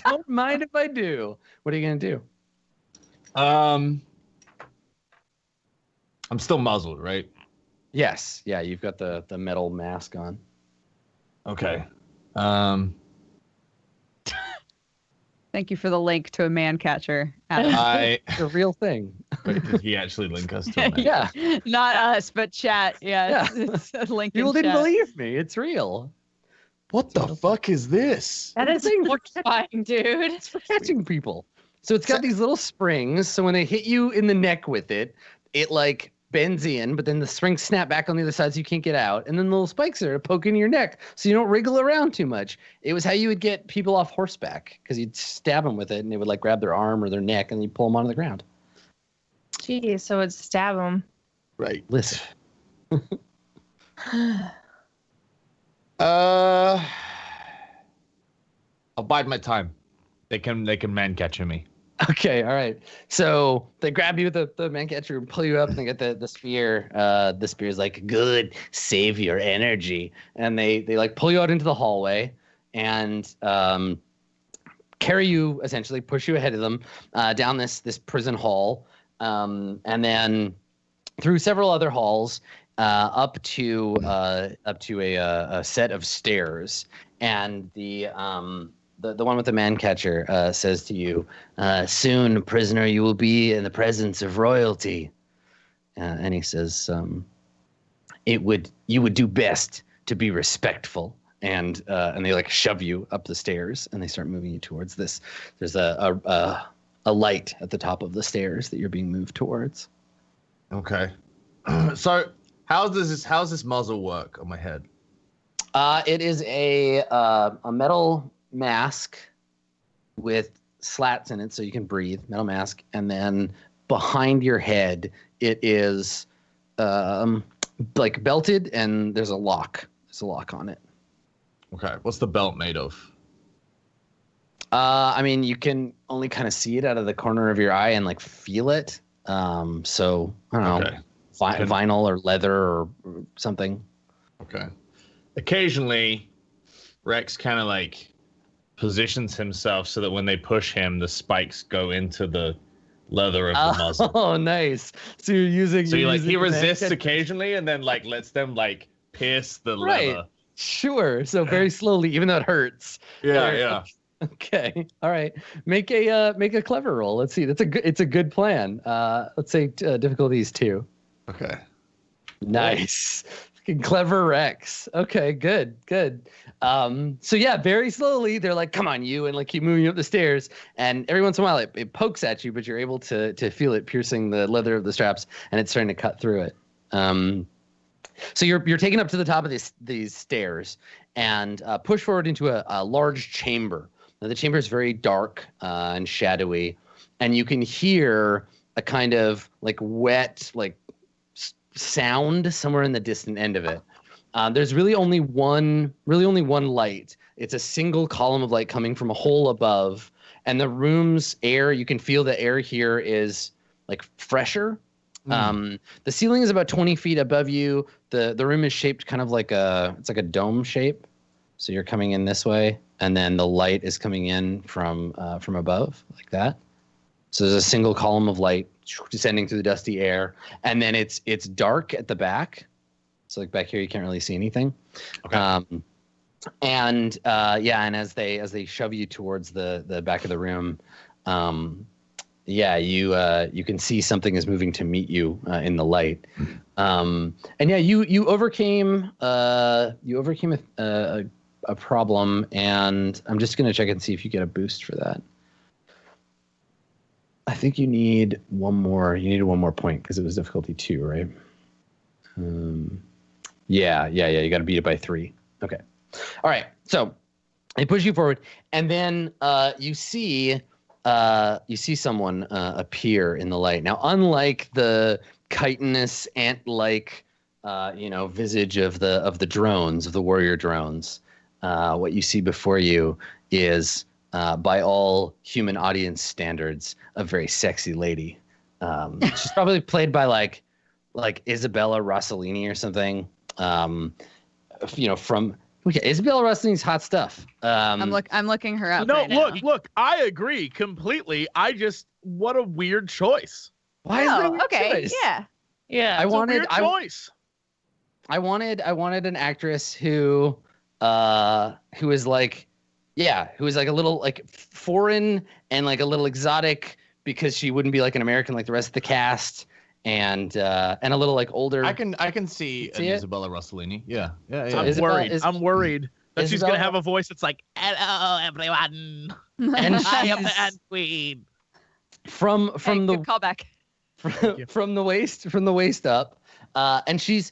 Don't mind if I do. What are you gonna do? I'm still muzzled, right? Yes. Yeah, you've got the metal mask on. Okay. Thank you for the link to a man catcher. Adam. It's a real thing. Wait, did he actually link us to a man? Yeah. Not us, but chat. Yeah, it's a link in People didn't chat. believe me. It's real. What the fuck is this? That is horrifying, dude. It's for catching people. So it's got these little springs. So when they hit you in the neck with it, it like bends in, but then the springs snap back on the other side so you can't get out. And then the little spikes are poking your neck so you don't wriggle around too much. It was how you would get people off horseback because you'd stab them with it and they would like grab their arm or their neck and you pull them onto the ground. Jeez, so it'd stab him. Right. Listen. I'll bide my time. They can man catch me. Okay, all right. So they grab you with the man catcher and pull you up and they get the spear. The spear's like, "Good, save your energy." And they like pull you out into the hallway and carry you, essentially push you ahead of them down this prison hall, and then through several other halls up to a set of stairs. And the one with the man catcher says to you, "Soon, prisoner, you will be in the presence of royalty." And he says, you would do best to be respectful." And they like shove you up the stairs and they start moving you towards this. There's a light at the top of the stairs that you're being moved towards. Okay. So how does this muzzle work on my head? It is a metal mask with slats in it so you can breathe, metal mask, and then behind your head it is like belted and there's a lock on it. Okay, what's the belt made of? I mean, you can only kind of see it out of the corner of your eye and like feel it, so I don't know. Okay. Vinyl or leather or something. Okay. Occasionally Rex kind of like positions himself so that when they push him, the spikes go into the leather of the muzzle. Oh, nice. So you're using. So he resists occasionally and then like lets them like pierce the leather. Sure. So very slowly, even though it hurts. Yeah. Okay. All right. Make a clever roll. Let's see. It's a good plan. Let's say difficulty is 2. Okay. Nice. Clever Rex. Okay, good. So yeah, very slowly they're like, "Come on, you," and like keep moving up the stairs. And every once in a while, it pokes at you, but you're able to feel it piercing the leather of the straps, and it's starting to cut through it. So you're taken up to the top of these stairs and pushed forward into a large chamber. Now, the chamber is very dark and shadowy, and you can hear a kind of like wet sound somewhere in the distant end of it. There's really only one light. It's a single column of light coming from a hole above, and the room's air, you can feel the air here is like fresher. The ceiling is about 20 feet above you. The room is shaped kind of like it's like a dome shape. So you're coming in this way, and then the light is coming in from above like that. So there's a single column of light descending through the dusty air, and then it's dark at the back. So like back here, you can't really see anything. Okay. And as they shove you towards the back of the room, you can see something is moving to meet you in the light. You overcame a problem, and I'm just gonna check and see if you get a boost for that. I think you need one more. You needed one more point because it was difficulty 2, right? Yeah. You got to beat it by 3. Okay. All right. So they push you forward, and then you see someone appear in the light. Now, unlike the chitinous ant-like, visage of the drones, of the warrior drones, what you see before you is, by all human audience standards, a very sexy lady. She's probably played by like Isabella Rossellini or something. Isabella Rossellini's hot stuff. I'm looking her up. No, right now. look. I agree completely. What a weird choice. Why is that a weird okay, choice? Yeah. It's a weird choice. I wanted an actress who is like a little like foreign and like a little exotic, because she wouldn't be like an American like the rest of the cast, and a little like older. I can see an Isabella Rossellini. Yeah. I'm worried that she's gonna Isabella- have a voice that's like, "Hello, everyone. and I am the she's Ant Queen." from the Good callback. from the waist up, and she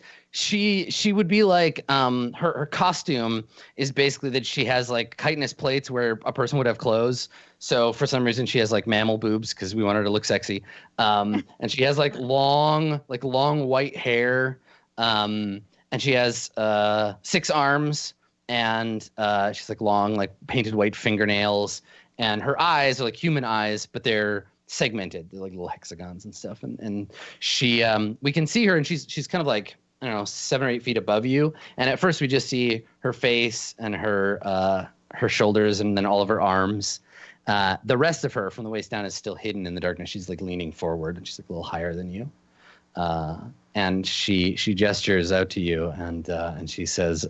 would be like, her costume is basically that she has like chitinous plates where a person would have clothes. So for some reason she has like mammal boobs because we want her to look sexy. And she has like long white hair. And she has 6 arms, and she's like long, like painted white fingernails, and her eyes are like human eyes, but they're segmented. They're like little hexagons and stuff. And she we can see her, and she's kind of like, I don't know, 7 or 8 feet above you. And at first we just see her face and her shoulders, and then all of her arms. The rest of her from the waist down is still hidden in the darkness. She's like leaning forward, and she's like a little higher than you. And she gestures out to you, and she says,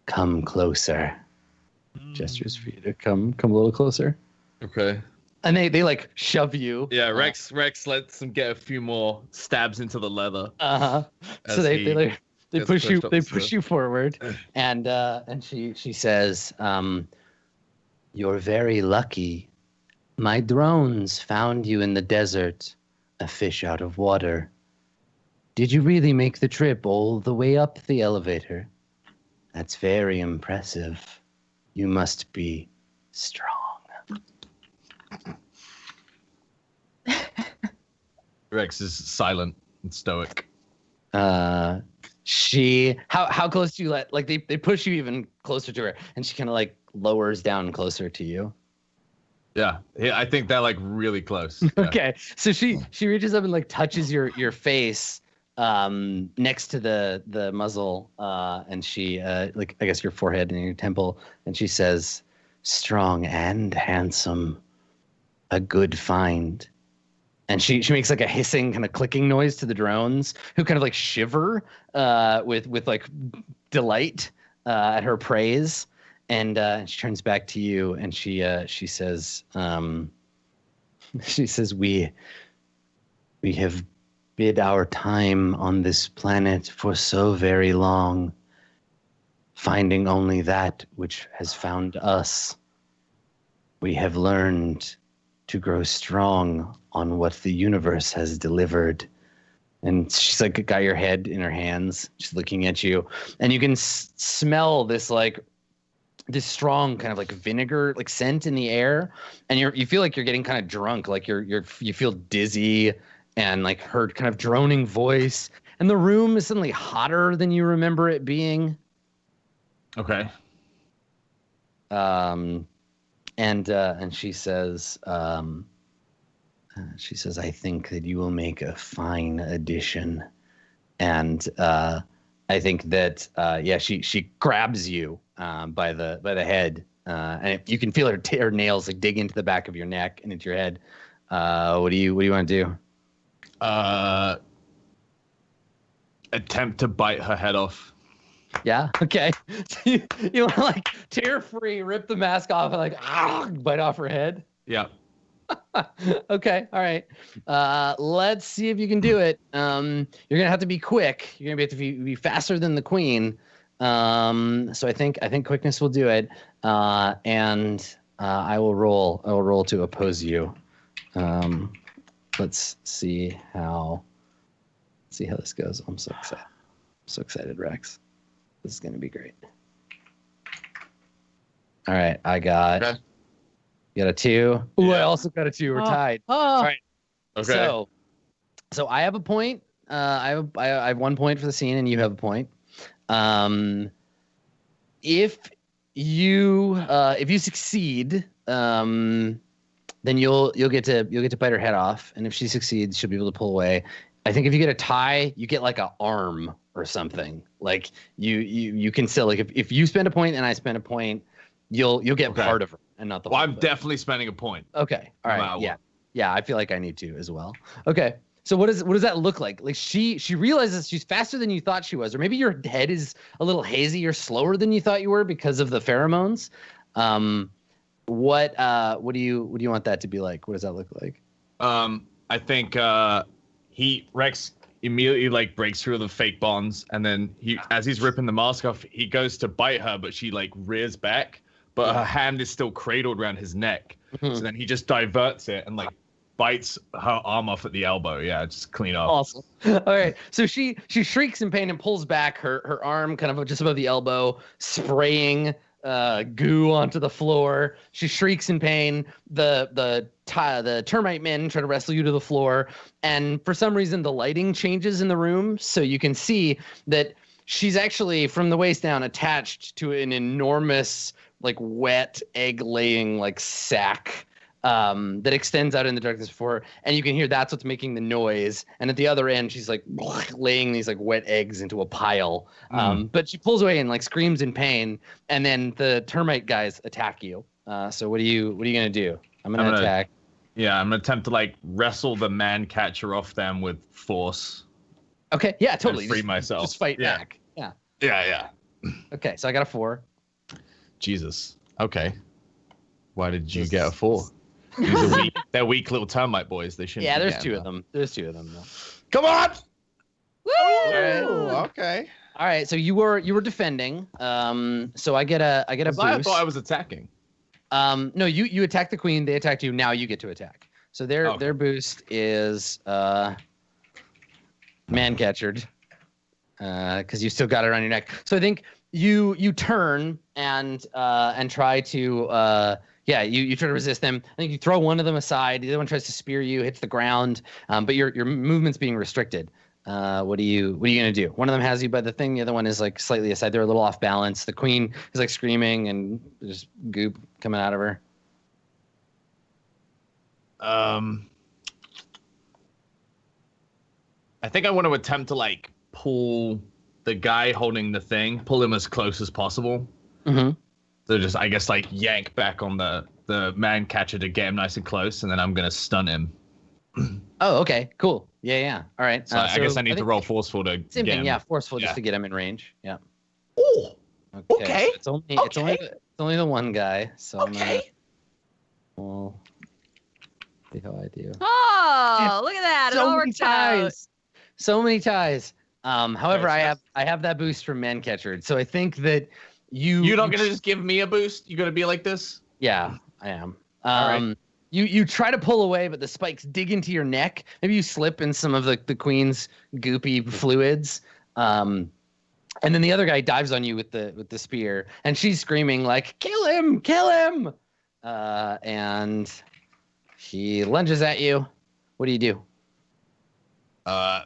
"Come closer." Gestures for you to come a little closer. Okay. And they like shove you. Yeah, Rex lets him get a few more stabs into the leather. So they push you. They push you forward, and she says, "You're very lucky. My drones found you in the desert, a fish out of water. Did you really make the trip all the way up the elevator? That's very impressive. You must be strong." Rex is silent and stoic. How close do you let, like, they push you even closer to her, and she kind of like lowers down closer to you. Yeah, I think they're like really close. Yeah. Okay, so she reaches up and like touches your face next to the muzzle, and she like, I guess, your forehead and your temple, and she says, "Strong and handsome, a good find." And she makes like a hissing kind of clicking noise to the drones, who kind of like shiver with like delight at her praise. And she turns back to you, and she says, we have bid our time on this planet for so very long, finding only that which has found us. We have learned to grow strong on what the universe has delivered. And she's like got your head in her hands, just looking at you, and you can smell this like this strong kind of like vinegar like scent in the air, and you feel like you're getting kind of drunk, like you feel dizzy, and like her kind of droning voice, and the room is suddenly hotter than you remember it being. Okay. And she says, I think that you will make a fine addition. And I think that she grabs you by the head, and you can feel her nails like dig into the back of your neck and into your head. What do you want to do? Attempt to bite her head off. Yeah. Okay. So you want to like tear free, rip the mask off, and like bite off her head. Yeah. Okay. All right. Let's see if you can do it. You're gonna have to be quick. You're gonna have to be faster than the queen. So I think quickness will do it. And I will roll. I will roll to oppose you. Let's see how this goes. I'm so excited. Rex. This is gonna be great. All right. I got. Okay. You got a 2. Ooh, yeah. I also got a 2. We're tied. All right. Okay. So I have a point. I have 1 point for the scene, and you have a point. If you succeed, then you'll get to bite her head off, and if she succeeds, she'll be able to pull away. I think if you get a tie, you get like an arm or something. Like you can still like if you spend a point and I spend a point, you'll get part of her and not the whole I'm thing. definitely spending a point. Okay. All right. Yeah. I feel like I need to as well. Okay. So what does that look like? Like she realizes she's faster than you thought she was, or maybe your head is a little hazy or slower than you thought you were because of the pheromones. What do you want that to be like? What does that look like? I think Rex immediately like breaks through the fake bonds, and then as he's ripping the mask off, he goes to bite her, but she like rears back, but her hand is still cradled around his neck. Mm-hmm. So then he just diverts it and like bites her arm off at the elbow. Yeah, just clean up. Awesome. All right. So she shrieks in pain and pulls back her arm kind of just above the elbow, spraying goo onto the floor. She shrieks in pain. The termite men try to wrestle you to the floor, and for some reason the lighting changes in the room, so you can see that she's actually from the waist down attached to an enormous like wet egg-laying like sack that extends out in the darkness before her, and you can hear that's what's making the noise. And at the other end, she's like laying these like wet eggs into a pile. But she pulls away and like screams in pain, and then the termite guys attack you. So what are you gonna do? I'm gonna attack. Yeah, I'm gonna attempt to like wrestle the man catcher off them with force. Okay, yeah, totally. Free myself. Just fight back. Yeah. Yeah. Okay, so I got a 4. Jesus. Okay. Why did you get a 4? They're weak little termite boys. They shouldn't. Yeah, there's 2 of them. There's 2 of them though. Come on! Woo! Okay. All right. So you were defending. So I get a boost. I thought I was attacking. No, you attacked the queen. They attacked you. Now you get to attack. So their boost is man catchered, because you still got it on your neck. So I think you turn and try to. You try to resist them. I think you throw one of them aside. The other one tries to spear you, hits the ground, but your movement's being restricted. What are you gonna do? One of them has you by the thing. The other one is like slightly aside. They're a little off balance. The queen is like screaming and there's goop coming out of her. I think I want to attempt to like pull the guy holding the thing, pull him as close as possible. Mm-hmm. So just, I guess, like yank back on the man catcher to get him nice and close, and then I'm gonna stun him. Oh, okay, cool. Yeah. All right. So I guess I need to roll forceful to same get thing. him. Yeah, forceful just to get him in range. Yeah. Oh. Okay. So it's only the one guy. So we'll see how I do. Oh, look at that! It all worked out. So many ties. However, Yes, I have that boost from Mancatcher, so I think that You're not gonna just give me a boost? You're gonna be like this? Yeah, I am. All right. You try to pull away, but the spikes dig into your neck. Maybe you slip in some of the queen's goopy fluids. And then the other guy dives on you with the spear, and she's screaming like, "Kill him! Kill him!" And he lunges at you. What do you do? I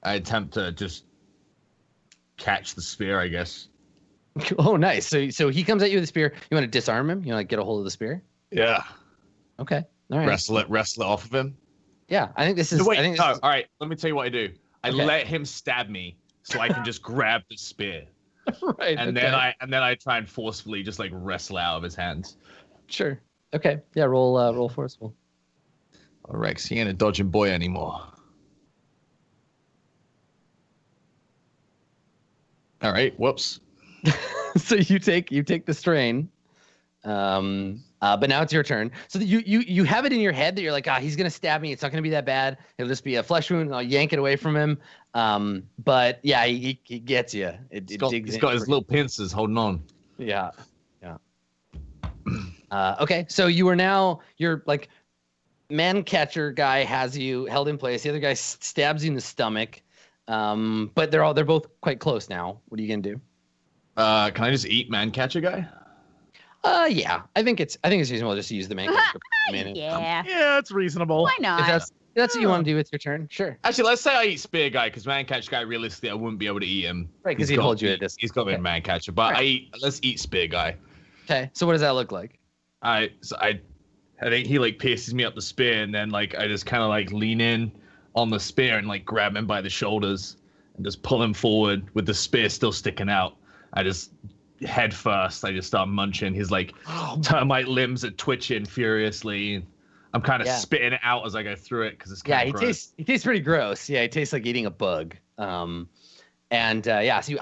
attempt to just catch the spear, I guess. Oh, nice. So he comes at you with a spear. You want to disarm him? You want to get a hold of the spear? Yeah. Okay. All right. Wrestle it off of him. Yeah, I think this is. No, wait, I think no. this is, All right. Let me tell you what I do. I Okay. let him stab me so I can just grab the spear, right. and okay. then I try and forcefully just like wrestle out of his hands. Sure. Okay. Yeah. Roll forceful. Oh, Rex, he ain't a dodging boy anymore. All right. Whoops. So you take the strain, but now it's your turn. So that you have it in your head that you're like, he's gonna stab me. It's not gonna be that bad. It'll just be a flesh wound. And I'll yank it away from him. But yeah, he gets you. He's got his little pincers holding on. Yeah. Okay, so you're like, man catcher guy has you held in place. The other guy stabs you in the stomach. But they're both quite close now. What are you gonna do? Can I just eat man catcher guy? Yeah, I think it's reasonable just to use the man catcher. Yeah. Yeah, it's reasonable. Why not? If that's what you want to do with your turn, sure. Actually, let's say I eat spear guy because man catcher guy realistically I wouldn't be able to eat him. Right, because He's he'd got- hold you at this. He's got me Okay. in man catcher, but Right. let's eat spear guy. Okay, so what does that look like? I think he like pierces me up the spear and then like I just kind of like lean in on the spear and like grab him by the shoulders and just pull him forward with the spear still sticking out. I just head first. I just start munching. His like termite limbs are twitching furiously. I'm kind of Yeah. spitting it out as I go through it because it's Yeah, kind he of gross. tastes pretty gross. Yeah, he tastes like eating a bug. So you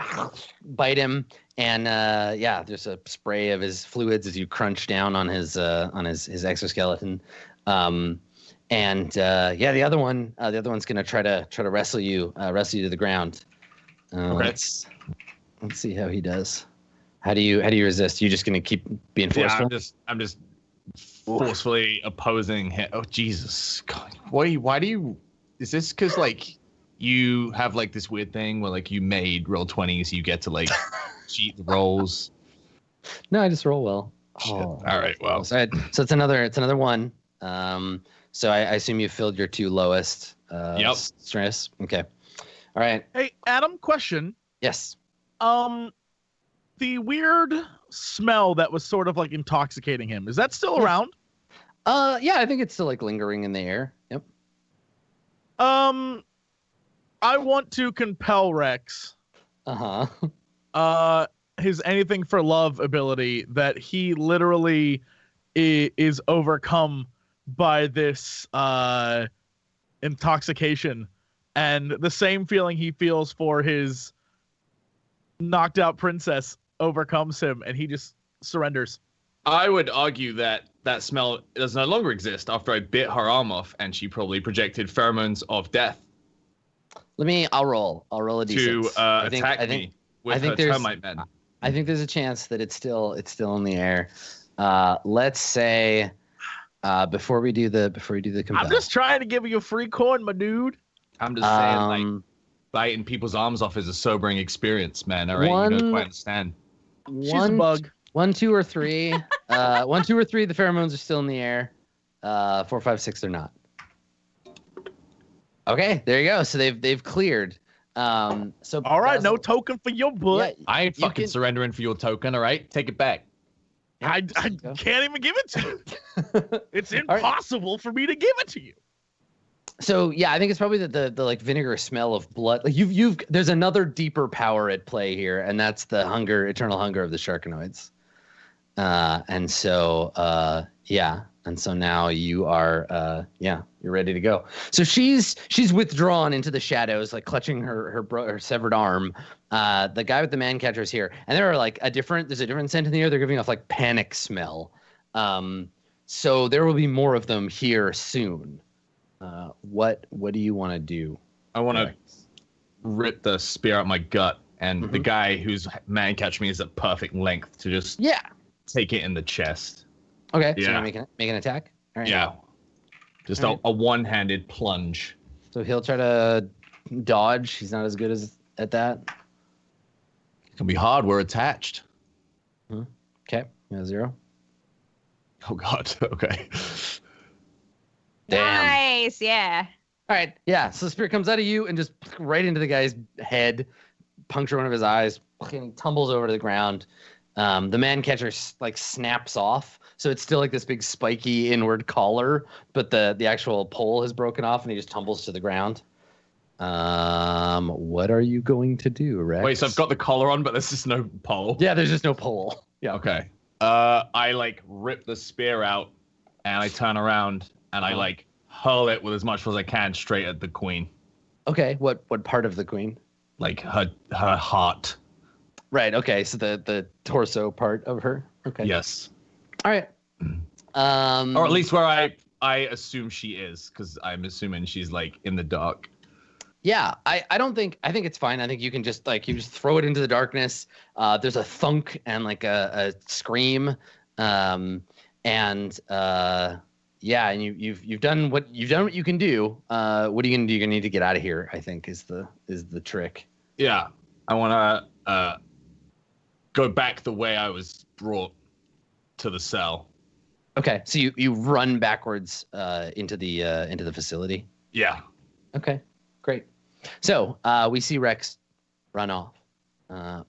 bite him, and there's a spray of his fluids as you crunch down on his exoskeleton. The other one's gonna try to wrestle you to the ground. Okay. Let's see how he does. How do you resist? You just gonna keep being Yeah, forceful? I'm just forcefully opposing him. Oh Jesus! God, why do you? Is this because like you have like this weird thing where like you made roll 20s, you get to like cheat the rolls? No, I just roll well. Shit. All right, well, So it's another one. So I assume you filled your two lowest. Yep. Stress. Okay. All right. Hey, Adam, question. Yes. The weird smell that was sort of like intoxicating him, is that still around? Yeah, I think it's still like lingering in the air. Yep. I want to compel Rex Uh-huh. his anything for love ability that he literally is overcome by this intoxication, and the same feeling he feels for his knocked out princess overcomes him, and he just surrenders. I would argue that smell does no longer exist after I bit her arm off, and she probably projected pheromones of death I'll roll a d6. to attack me with her there's- termite men. I think there's a chance that it's still in the air. Let's say before we do the compel. I'm just trying to give you a free coin, my dude. I'm just saying, like, biting people's arms off is a sobering experience, man. All right, you don't quite understand. She's a bug. 1, 2, or 3. 1, 2, or 3. The pheromones are still in the air. 4, 5, 6. They're not. Okay, there you go. So they've cleared. So All right, no Basil- token for your butt. Yeah, I ain't you fucking can- surrendering for your token, all right? Take it back. I go. can't even give it to you. It's All right. impossible for me to give it to you. So yeah, I think it's probably the like vinegar smell of blood. Like there's another deeper power at play here, and that's the eternal hunger of the Sharkanoids. And so now you are you're ready to go. So she's withdrawn into the shadows, like clutching her severed arm. The guy with the man catcher is here, and there's a different scent in the air. They're giving off like panic smell. So there will be more of them here soon. What do you want to do? I want to rip the spear out my gut, and the guy who's man catch me is at perfect length to just take it in the chest. Okay. Yeah. So you're make an attack. All right. Yeah. Just a one-handed plunge. So he'll try to dodge. He's not as good at that. It can be hard. We're attached. Okay. 0. Oh God. Okay. Damn. Nice. Yeah. All right. Yeah. So the spear comes out of you and just right into the guy's head, puncture one of his eyes, and he tumbles over to the ground. The man catcher like snaps off. So it's still like this big spiky inward collar, but the actual pole has broken off and he just tumbles to the ground. What are you going to do, Rex? Wait, so I've got the collar on, but there's just no pole? Yeah, there's just no pole. Yeah. Okay. I like rip the spear out and I turn around and I like hurl it with as much force as I can straight at the queen. Okay. What part of the queen? Like her heart. Right. Okay. So the torso part of her. Okay. Yes. All right. Or at least where I assume she is, because I'm assuming she's like in the dark. Yeah, I think it's fine. I think you can just you just throw it into the darkness. There's a thunk and like a scream, and you've done what you can do. What are you gonna do? You're gonna need to get out of here, I think is the trick. Yeah, I want to go back the way I was brought to the cell. Okay, so you run backwards into the facility. Yeah. Okay, great. So we see Rex run off.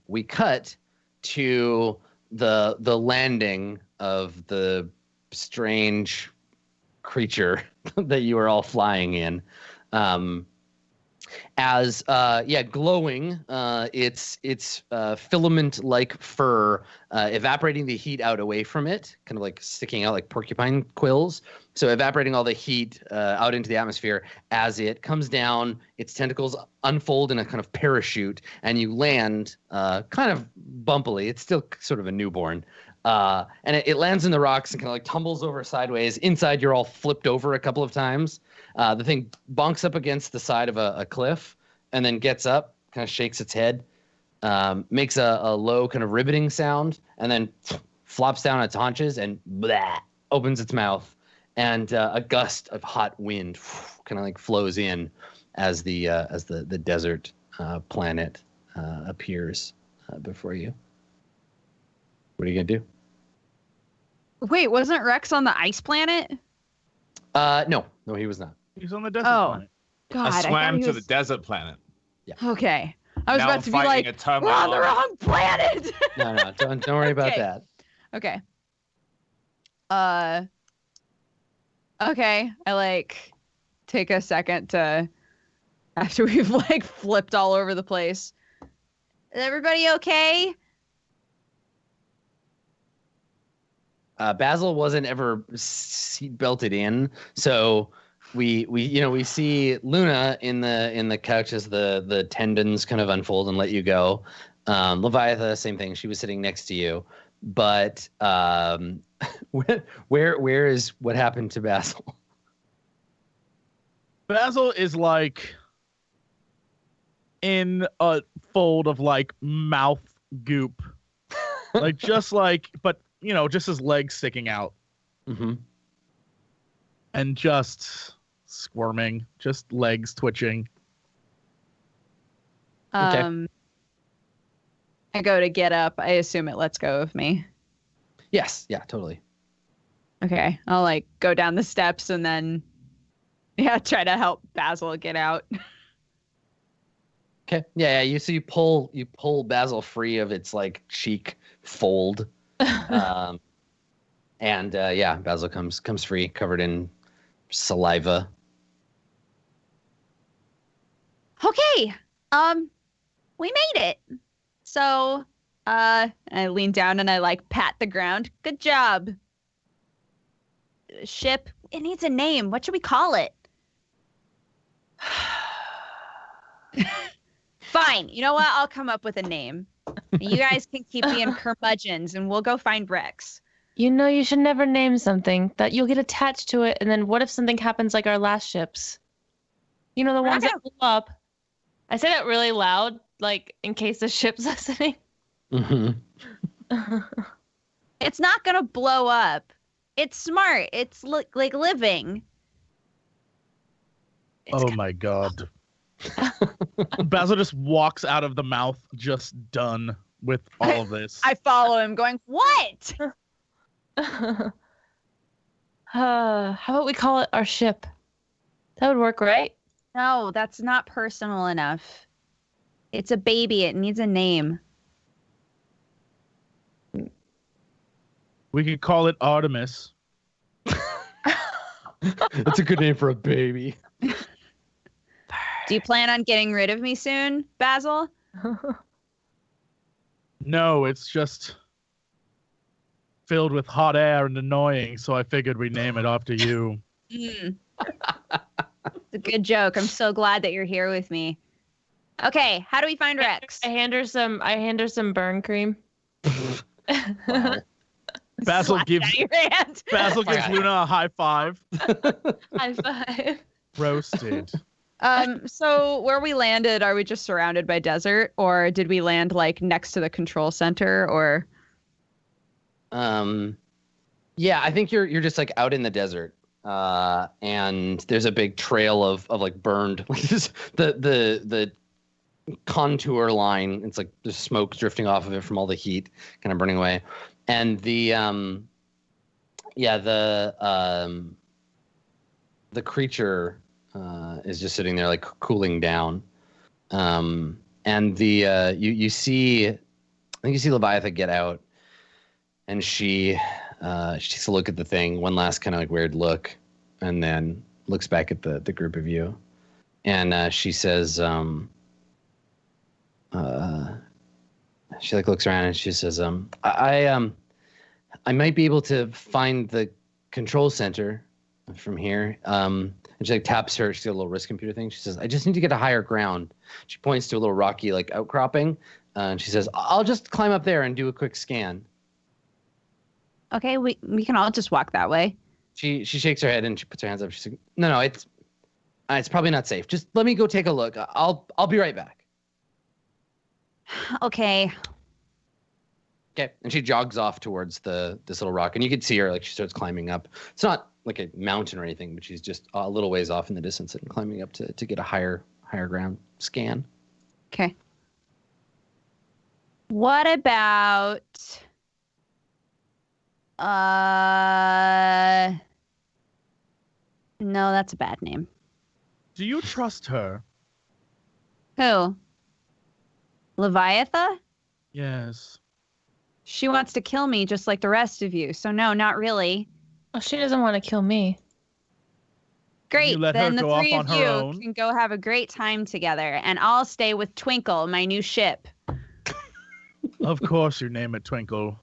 We cut to the landing of the strange creature that you are all flying in. Glowing, it's filament-like fur, evaporating the heat out away from it, kind of like sticking out like porcupine quills. So evaporating all the heat out into the atmosphere. As it comes down, its tentacles unfold in a kind of parachute, and you land kind of bumpily. It's still sort of a newborn. And it lands in the rocks and kind of like tumbles over sideways. Inside, you're all flipped over a couple of times. The thing bonks up against the side of a cliff and then gets up, kind of shakes its head, makes a low kind of ribbiting sound, and then flops down its haunches and opens its mouth. And a gust of hot wind kind of like flows in as the desert planet appears before you. What are you gonna do? Wait, wasn't Rex on the ice planet? No, he was not. He's on the desert planet. God, I swam to was... the desert planet. Yeah. Okay. I was Now about I'm to be fighting like, a terminal we're on the army. wrong planet. No, don't worry about Okay. that. Okay. Okay. I like take a second to, after we've like flipped all over the place. Is everybody okay? Basil wasn't ever seat belted in, so we see Luna in the couch as the tendons kind of unfold and let you go. Leviatha, same thing. She was sitting next to you, but where is what happened to Basil? Basil is like in a fold of like mouth goop, like just like, but just his legs sticking out, and just squirming, just legs twitching. Okay. I go to get up. I assume it lets go of me. Yes, yeah, totally. Okay. I'll like go down the steps and then try to help Basil get out. Okay. Yeah. You pull Basil free of its like cheek fold, and Basil comes free, covered in saliva. Okay. We made it. So, I lean down and I like pat the ground. Good job. Ship. It needs a name. What should we call it? Fine. You know what? I'll come up with a name. You guys can keep being curmudgeons and we'll go find Rex. You should never name something that you'll get attached to it. And then what if something happens like our last ships? You know, the We're not ones that blew up. I say that really loud, like in case the ship's listening. Hmm. It's not gonna blow up. It's smart. It's like living. Oh my god. Basil just walks out of the mouth, just done with all of this. I follow him, going, "What?" How about we call it our ship? That would work, right? No, that's not personal enough. It's a baby. It needs a name. We could call it Artemis. That's a good name for a baby. Do you plan on getting rid of me soon, Basil? No, it's just filled with hot air and annoying, so I figured we'd name it after you. It's a good joke. I'm so glad that you're here with me. Okay, how do we find Rex? I hand her some burn cream. Wow. Basil Slap it gives out of your hand. Basil gives Luna a high five. High five. Roasted. So where we landed, are we just surrounded by desert, or did we land like next to the control center, or? Yeah, I think you're just like out in the desert. And there's a big trail of like burned, like this, the contour line. It's like there's smoke drifting off of it from all the heat kind of burning away. And the creature is just sitting there like cooling down. And you see, I think you see Leviathan get out, and she takes a look at the thing, one last kind of like weird look, and then looks back at the group of you, and she says, she like looks around and she says, I might be able to find the control center from here. And she like taps her, she's got a little wrist computer thing. She says, I just need to get to higher ground. She points to a little rocky like outcropping, and she says, I'll just climb up there and do a quick scan. Okay, we can all just walk that way. She shakes her head and she puts her hands up. She's like, no, it's probably not safe. Just let me go take a look. I'll be right back. Okay. Okay. And she jogs off towards this little rock, and you can see her like she starts climbing up. It's not like a mountain or anything, but she's just a little ways off in the distance and climbing up to get a higher ground scan. Okay. What about no, that's a bad name. Do you trust her? Who? Leviathan? Yes. She wants to kill me just like the rest of you. So no, not really. Oh, she doesn't want to kill me. Great. You let Then her the go off three on of her you own? can go have a great time together, and I'll stay with Twinkle, my new ship. Of course you name it Twinkle.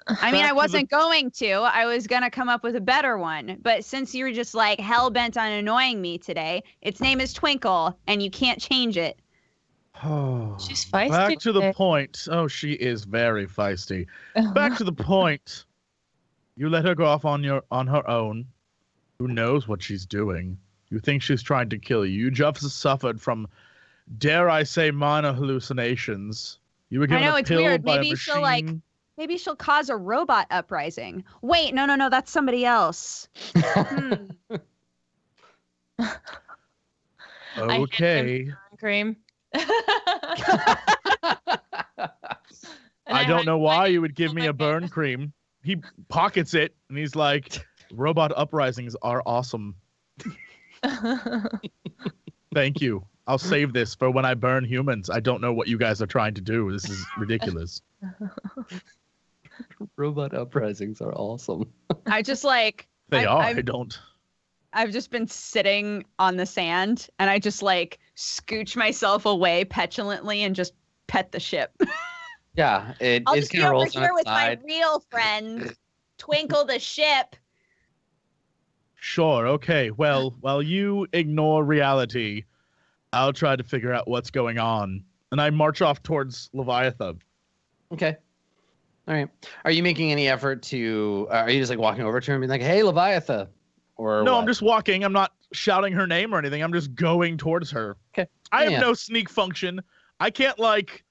I mean, Back I to wasn't going to. I was going to come up with a better one. But since you were just like hell-bent on annoying me today, its name is Twinkle, and you can't change it. She's feisty Back to the today. point. Oh, she is very feisty. Back to the point. You let her go off on her own. Who knows what she's doing? You think she's trying to kill you. You just suffered from, dare I say, minor hallucinations. You were given know, a it's pill weird. by Maybe a she'll, like, machine. Maybe she'll cause a robot uprising. Wait, no, that's somebody else. Okay. Burn cream. I don't know why you would give me a burn cream. He pockets it and he's like, robot uprisings are awesome. Thank you. I'll save this for when I burn humans. I don't know what you guys are trying to do. This is ridiculous. Robot uprisings are awesome. I just like They are. I've- I don't. I've just been sitting on the sand, and I just like scooch myself away petulantly and just pet the ship. Yeah, it I'll is just be kind of over rolls on here its with side. my real friend, Twinkle the ship. Sure. Okay. Well, while you ignore reality, I'll try to figure out what's going on. And I march off towards Leviathan. Okay. All right. Are you making any effort to? Are you just like walking over to him and being like, "Hey, Leviathan"? Or No, what? I'm just walking. I'm not shouting her name or anything. I'm just going towards her. Okay. I have Yeah. no sneak function. I can't like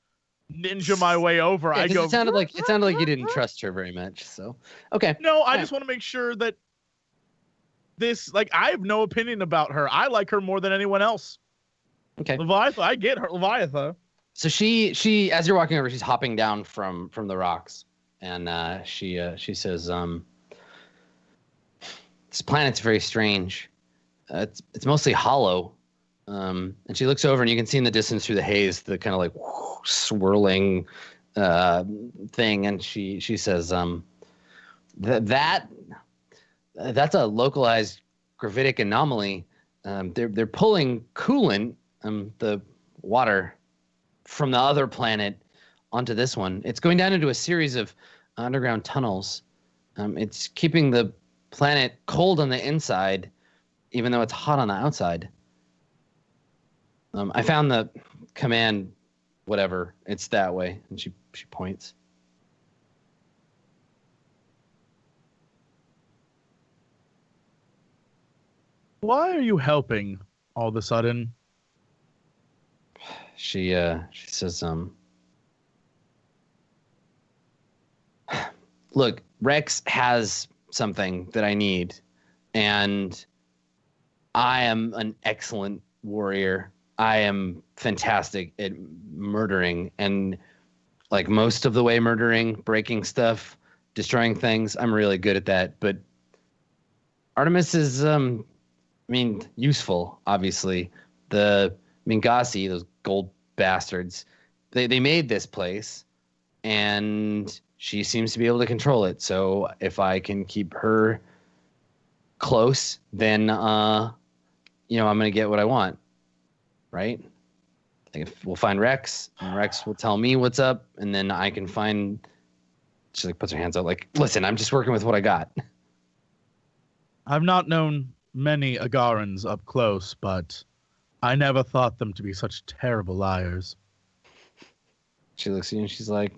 ninja my way over. Yeah, I 'cause go. it sounded like you didn't trust her very much. So okay. No, I Yeah. just want to make sure that this, like, I have no opinion about her. I like her more than anyone else. Okay. Leviathan, I get her, Leviathan. So she as you're walking over, she's hopping down from the rocks, and she says, "This planet's very strange. It's mostly hollow." And she looks over, and you can see in the distance through the haze the kind of like swirling thing, and she says, that's a localized gravitic anomaly. They're pulling coolant, the water, from the other planet onto this one. It's going down into a series of underground tunnels. It's keeping the planet cold on the inside, even though it's hot on the outside. I found the command, whatever. It's that way, and she points. Why are you helping all of a sudden? She says, look, Rex has something that I need, and I am an excellent warrior. I am fantastic at murdering, and like most of the way murdering, breaking stuff, destroying things. I'm really good at that. But Artemis is, useful, obviously. The Mingasi, those gold bastards, they made this place, and she seems to be able to control it. So if I can keep her close, then I'm gonna get what I want, right? Like we'll find Rex, and Rex will tell me what's up, and then I can find. She like puts her hands out, like, listen, I'm just working with what I got. I've not known many Agarans up close, but I never thought them to be such terrible liars. She looks at you and she's like,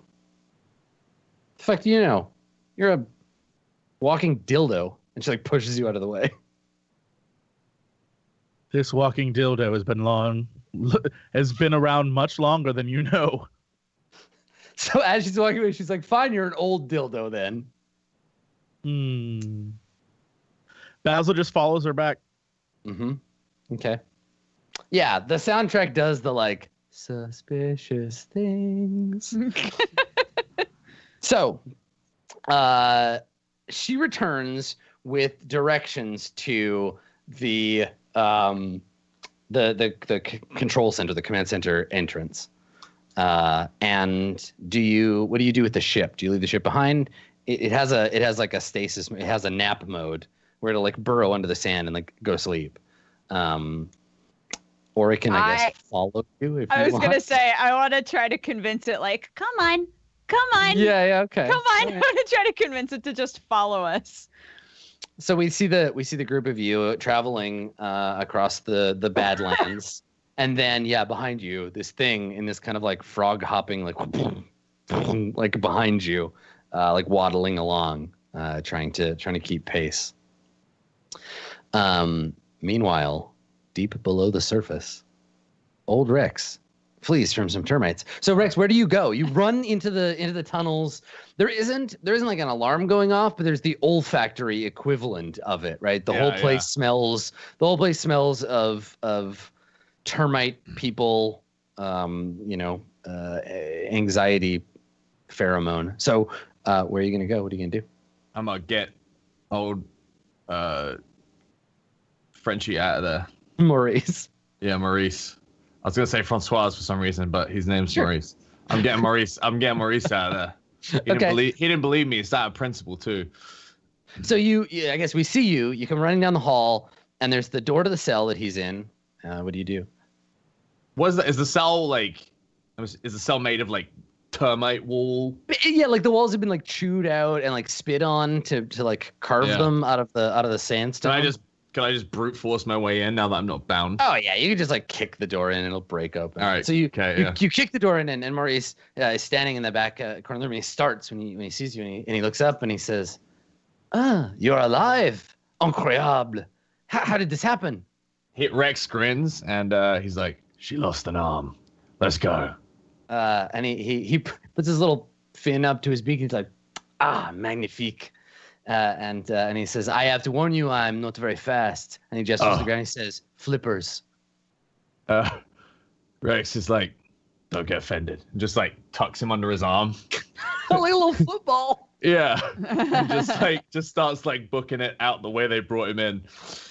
the fuck do you know? You're a walking dildo. And she like pushes you out of the way. This walking dildo has been around much longer than you know. So as she's walking away, she's like, fine, you're an old dildo then. Basil just follows her back. Mm-hmm. Okay. Yeah, the soundtrack does the like suspicious things. So, she returns with directions to the control center, the command center entrance. And what do you do with the ship? Do you leave the ship behind? It has like a stasis. It has a nap mode where it'll like burrow under the sand and like go to sleep. Or it can, I guess, follow you if I you was want. gonna say I want to try to convince it, like, come on. Yeah, okay. Come on. I want to try to convince it to just follow us. So we see the group of you traveling across the Badlands, and then behind you, this thing in this kind of like frog hopping, like behind you, like waddling along, trying to keep pace. Meanwhile, deep below the surface, old Rex flees from some termites. So Rex, where do you go? You run into the tunnels. There isn't like an alarm going off, but there's the olfactory equivalent of it, right? The whole place smells of termite people, anxiety pheromone. So where are you gonna go? What are you gonna do? I'm gonna get old Frenchie out of there. Maurice. Yeah, Maurice. I was gonna say Francois for some reason, but his name's Sure. Maurice. I'm getting Maurice out of there. He didn't believe me. It's out of principle too. So I guess we see you. You come running down the hall, and there's the door to the cell that he's in. What do you do? Is the cell made of like termite wool? Yeah, like the walls have been like chewed out and like spit on to like carve them out of the sandstone. Can I just brute force my way in now that I'm not bound? Oh yeah, you can just like kick the door in and it'll break open. All right. So you Okay, you kick the door in, and Maurice is standing in the back corner, and he starts when he sees you, and he looks up and he says, "Ah, you're alive! Incroyable! How did this happen?" Rex grins and he's like, "She lost an arm. Let's go." And he puts his little fin up to his beak. And he's like, magnifique. And he says, "I have to warn you, I'm not very fast." And he gestures to the ground. He says, "Flippers." Rex is like, "Don't get offended." And just like tucks him under his arm. Like a little football. Yeah. And just starts like booking it out the way they brought him in.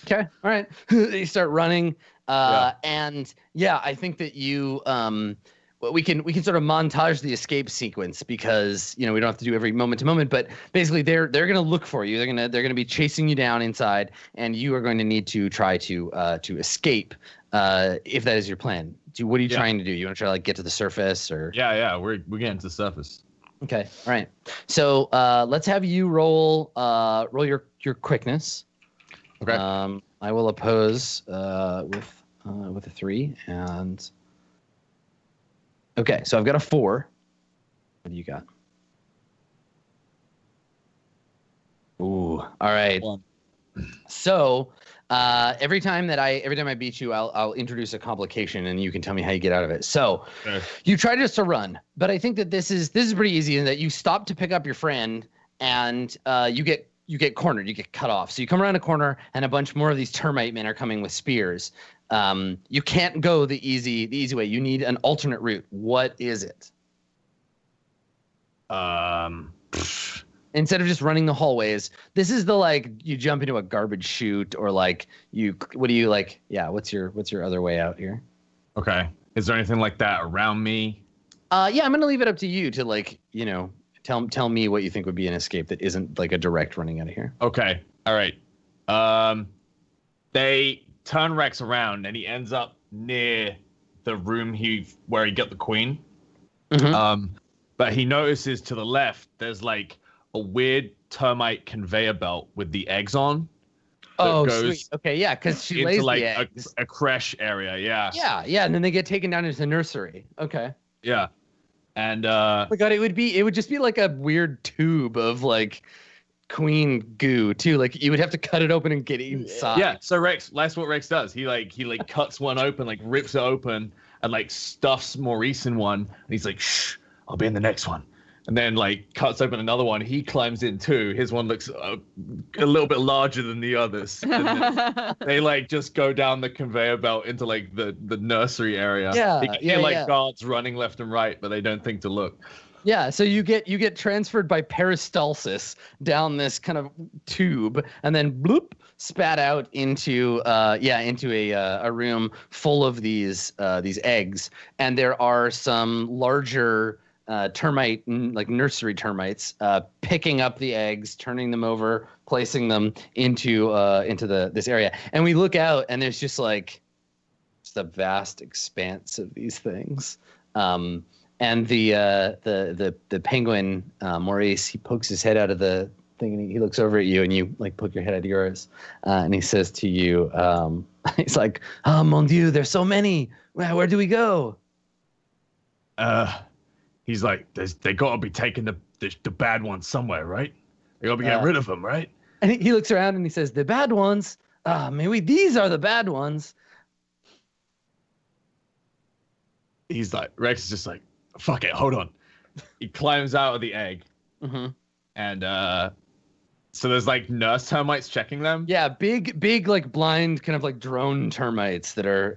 Okay. All right. You start running. And yeah, I think that you we can sort of montage the escape sequence because we don't have to do every moment to moment, but basically they're gonna look for you. They're gonna be chasing you down inside, and you are going to need to try to escape if that is your plan. What are you trying to do? You want to try to like get to the surface or? Yeah, we're getting to the surface. Okay, all right. So let's have you roll your quickness. Okay. I will oppose with a 3 and. Okay, so I've got a 4. What do you got? Ooh, all right. So every time I beat you, I'll introduce a complication, and you can tell me how you get out of it. So you try just to run, but I think that this is pretty easy in that you stop to pick up your friend, and you get cornered, you get cut off. So you come around a corner, and a bunch more of these termite men are coming with spears. You can't go the easy way. You need an alternate route. What is it? Instead of just running the hallways, this is the you jump into a garbage chute or what's your other way out here? Okay. Is there anything like that around me? Yeah, I'm gonna leave it up to you to tell me what you think would be an escape that isn't like a direct running out of here. Okay. All right. They turn Rex around and he ends up near the room where he got the queen. Mm-hmm. But he notices to the left there's like a weird termite conveyor belt with the eggs on. Oh, sweet. Okay, yeah, because she lays like the eggs. a creche area, yeah. Yeah, and then they get taken down into the nursery. Okay. Yeah. And oh my God, it would just be like a weird tube of like queen goo too. Like you would have to cut it open and get inside. Yeah, so that's what Rex does. He cuts one open, like rips it open and like stuffs Maurice in one, and he's like, "Shh, I'll be in the next one." And then like cuts open another one. He climbs in too. His one looks a little bit larger than the others. And they like just go down the conveyor belt into like the nursery area. Yeah, you can hear guards running left and right, but they don't think to look. Yeah, so you get transferred by peristalsis down this kind of tube, and then bloop, spat out into a room full of these eggs, and there are some larger termite, like nursery termites, picking up the eggs, turning them over, placing them into this area, and we look out, and there's just a vast expanse of these things. And the penguin, Maurice, he pokes his head out of the thing and he looks over at you and you like poke your head out of yours. And he says to you, he's like, "Oh, mon Dieu, there's so many. Where do we go?" He's like, they got to be taking the bad ones somewhere, right? They got to be getting rid of them, right? And he looks around and he says, "The bad ones? Maybe these are the bad ones." He's like, Rex is just like, "Fuck it, hold on." He climbs out of the egg. Mm-hmm. And so there's like nurse termites checking them. Yeah, big like blind kind of like drone termites that are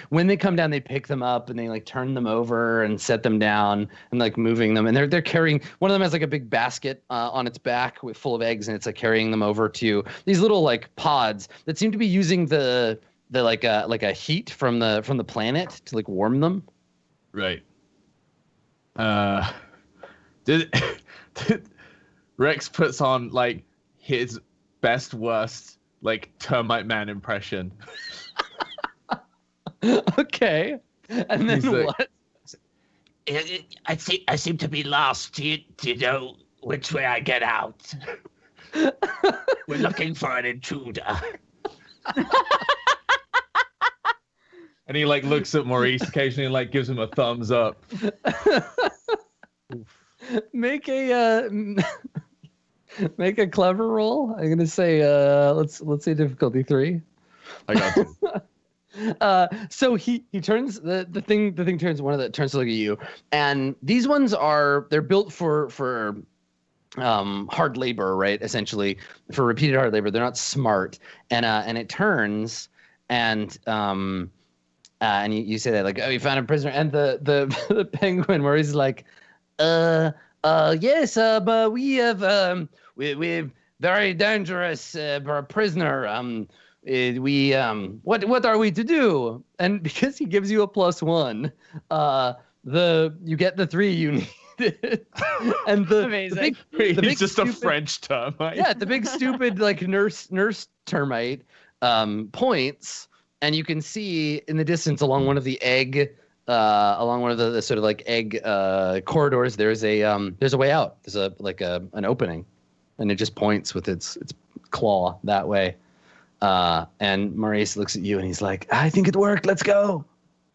when they come down they pick them up and they like turn them over and set them down and like moving them, and they're carrying, one of them has like a big basket on its back full of eggs, and it's like carrying them over to these little like pods that seem to be using the like a heat from the planet to like warm them. Right. Did Rex puts on like his best worst like termite man impression. Okay. And then like, what? I seem to be lost. Do you know which way I get out? We're looking for an intruder. And he like looks at Maurice occasionally and like gives him a thumbs up. Make a clever roll. I'm gonna say let's say difficulty 3. I got to. So he turns the thing turns turns to look at you, and these ones they're built for hard labor, right? Essentially for repeated hard labor. They're not smart, and it turns and you say that like, oh, you found a prisoner, and the penguin where he's like, yes, but we have we've very dangerous prisoner. What are we to do? And because he gives you a +1, you get the 3 you needed. And Amazing. He's big just stupid, a French termite. Yeah, the big stupid like nurse termite points, and you can see in the distance along one of the along one of the sort of like egg corridors, there's a way out. There's an opening, and it just points with its claw that way. And Maurice looks at you and he's like, I think it worked. Let's go.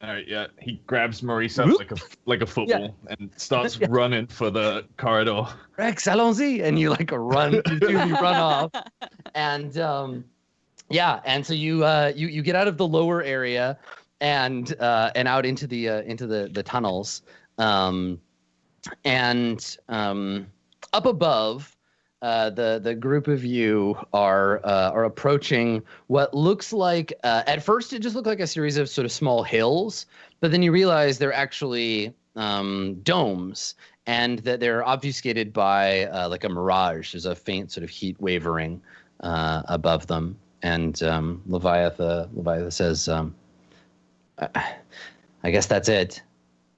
All right, yeah. He grabs Maurice up like a football and starts running for the corridor. Rex, allons-y, and you like run. You run off, and and so you get out of the lower area and out into the tunnels, and up above. The group of you are approaching what looks like at first it just looked like a series of sort of small hills, but then you realize they're actually domes, and that they're obfuscated by like a mirage. There's a faint sort of heat wavering above them, and Leviatha says, "I guess that's it.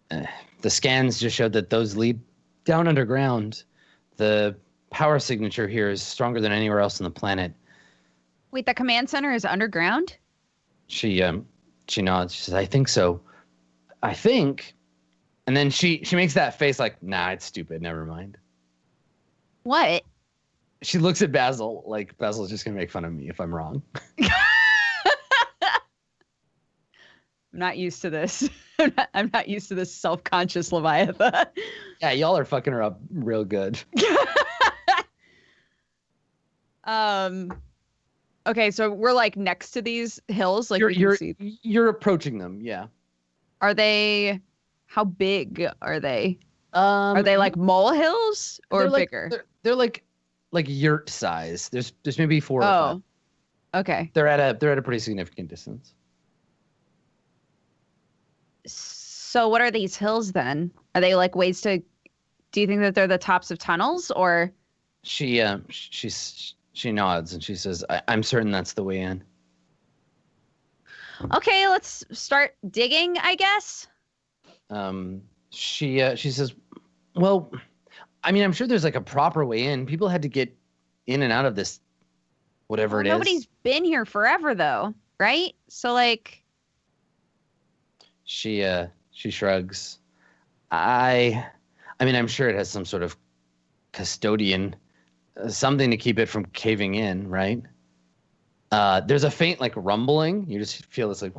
The scans just showed that those lead down underground. The power signature here is stronger than anywhere else on the planet." Wait, the command center is underground? She nods. She says, "I think so. I think." And then she makes that face like, "Nah, it's stupid. Never mind." What? She looks at Basil like Basil's just gonna make fun of me if I'm wrong. I'm not used to this. I'm not used to this self-conscious Leviathan. Yeah, y'all are fucking her up real good. Okay, so we're like next to these hills, like you're approaching them, yeah. Are they? How big are they? Are they like molehills or bigger? They're like yurt size. There's maybe 4 of them. Okay. They're at a pretty significant distance. So what are these hills then? Are they like ways to? Do you think that they're the tops of tunnels or? She nods and she says, I'm certain that's the way in. Okay, let's start digging, I guess. She says, well, I mean, I'm sure there's like a proper way in. People had to get in and out of this, whatever it is. Nobody's been here forever though, right? So like. She shrugs. I mean, I'm sure it has some sort of custodian, something to keep it from caving in, right? There's a faint like rumbling. You just feel this like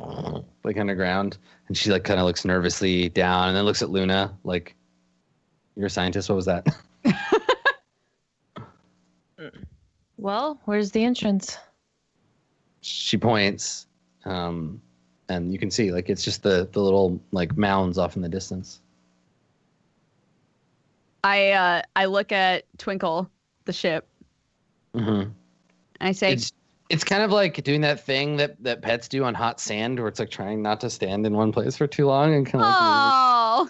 underground, and she like kind of looks nervously down, and then looks at Luna like, "You're a scientist. What was that?" Well, where's the entrance? She points, and you can see like it's just the little like mounds off in the distance. I look at Twinkle, the ship. Mm-hmm. And I say, it's kind of like doing that thing that pets do on hot sand, where it's like trying not to stand in one place for too long and kind of oh,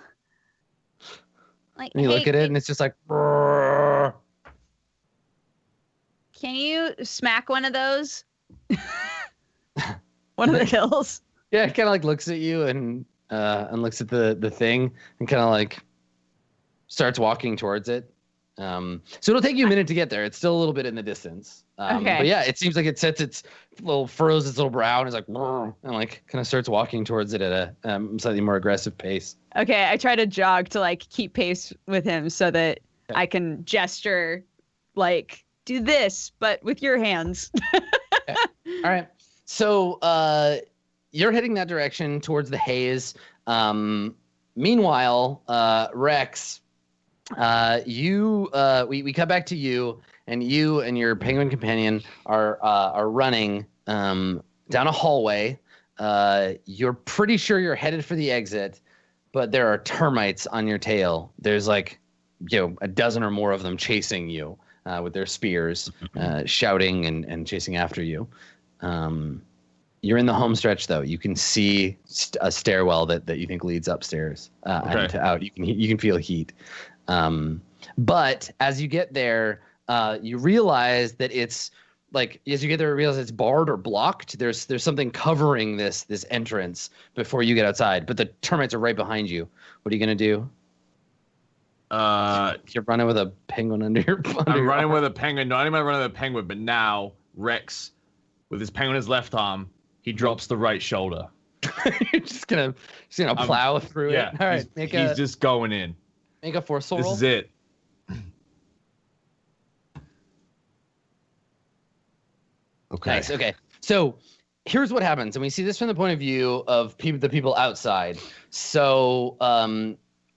like and you look at it and it's just like. Brrr. Can you smack one of those? One of the hills. Yeah, it kind of like looks at you and looks at the thing and kind of like starts walking towards it. So it'll take you a minute to get there. It's still a little bit in the distance. Okay. But yeah, it seems like it sets furrows its little brow and is like, and like kind of starts walking towards it at a slightly more aggressive pace. Okay, I try to jog to like keep pace with him so that I can gesture, like do this, but with your hands. Okay. All right. So you're heading that direction towards the haze. Meanwhile, Rex, we cut back to you and your penguin companion are running down a hallway You're pretty sure you're headed for the exit, but there are termites on your tail. There's like, a dozen or more of them chasing you with their spears, shouting and chasing after you. You're in the home stretch, though. You can see a stairwell that you think leads upstairs and out. You can feel heat. But as you get there, you realize that it's like as you get there, you realize it's barred or blocked. There's something covering this entrance before you get outside. But the termites are right behind you. What are you gonna do? You're running with a penguin under your. I'm running with a penguin. Not even running with a penguin, but now Rex, with his penguin in his left arm, he drops the right shoulder. You're just gonna plow through it. All right, he's just going in. Make a force roll. This is it. Okay. Nice. Okay. So here's what happens, and we see this from the point of view of the people outside. So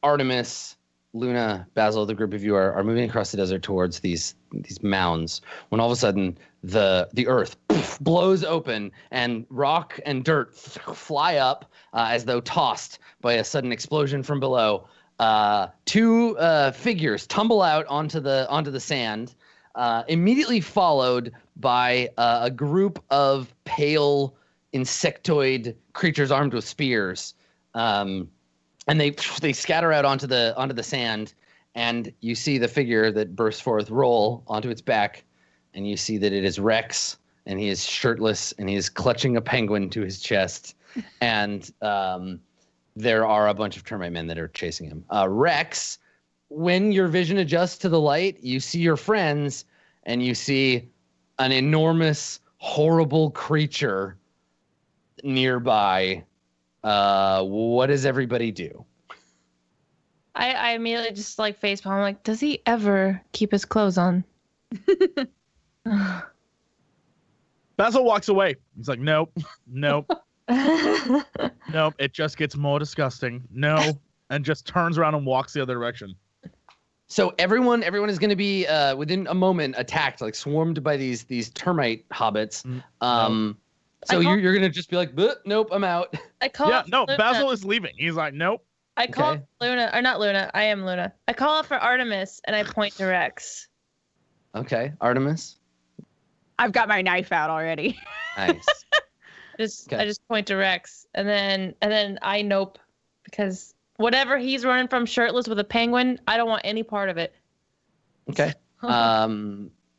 Artemis, Luna, Basil, the group of you are moving across the desert towards these mounds. When all of a sudden the earth blows open and rock and dirt fly up as though tossed by a sudden explosion from below. Two figures tumble out onto the sand, immediately followed by a group of pale insectoid creatures armed with spears, and they scatter out onto the sand, and you see the figure that bursts forth roll onto its back, and you see that it is Rex, and he is shirtless, and he is clutching a penguin to his chest, and there are a bunch of termite men that are chasing him. Rex, when your vision adjusts to the light, you see your friends, and you see an enormous, horrible creature nearby. What does everybody do? I immediately just like facepalm. I'm like, does he ever keep his clothes on? Basil walks away. He's like, nope. Nope. It just gets more disgusting. No. And just turns around and walks the other direction. So everyone is going to be within a moment attacked, like swarmed by these termite hobbits. So you're going to just be like, nope, I'm out. Luna. Basil is leaving. He's like, nope. I call Luna, or not Luna. I am Luna. I call out for Artemis and I point to Rex. Okay, Artemis. I've got my knife out already. Nice. I just point to Rex, and then I nope, because whatever he's running from shirtless with a penguin, I don't want any part of it. Okay.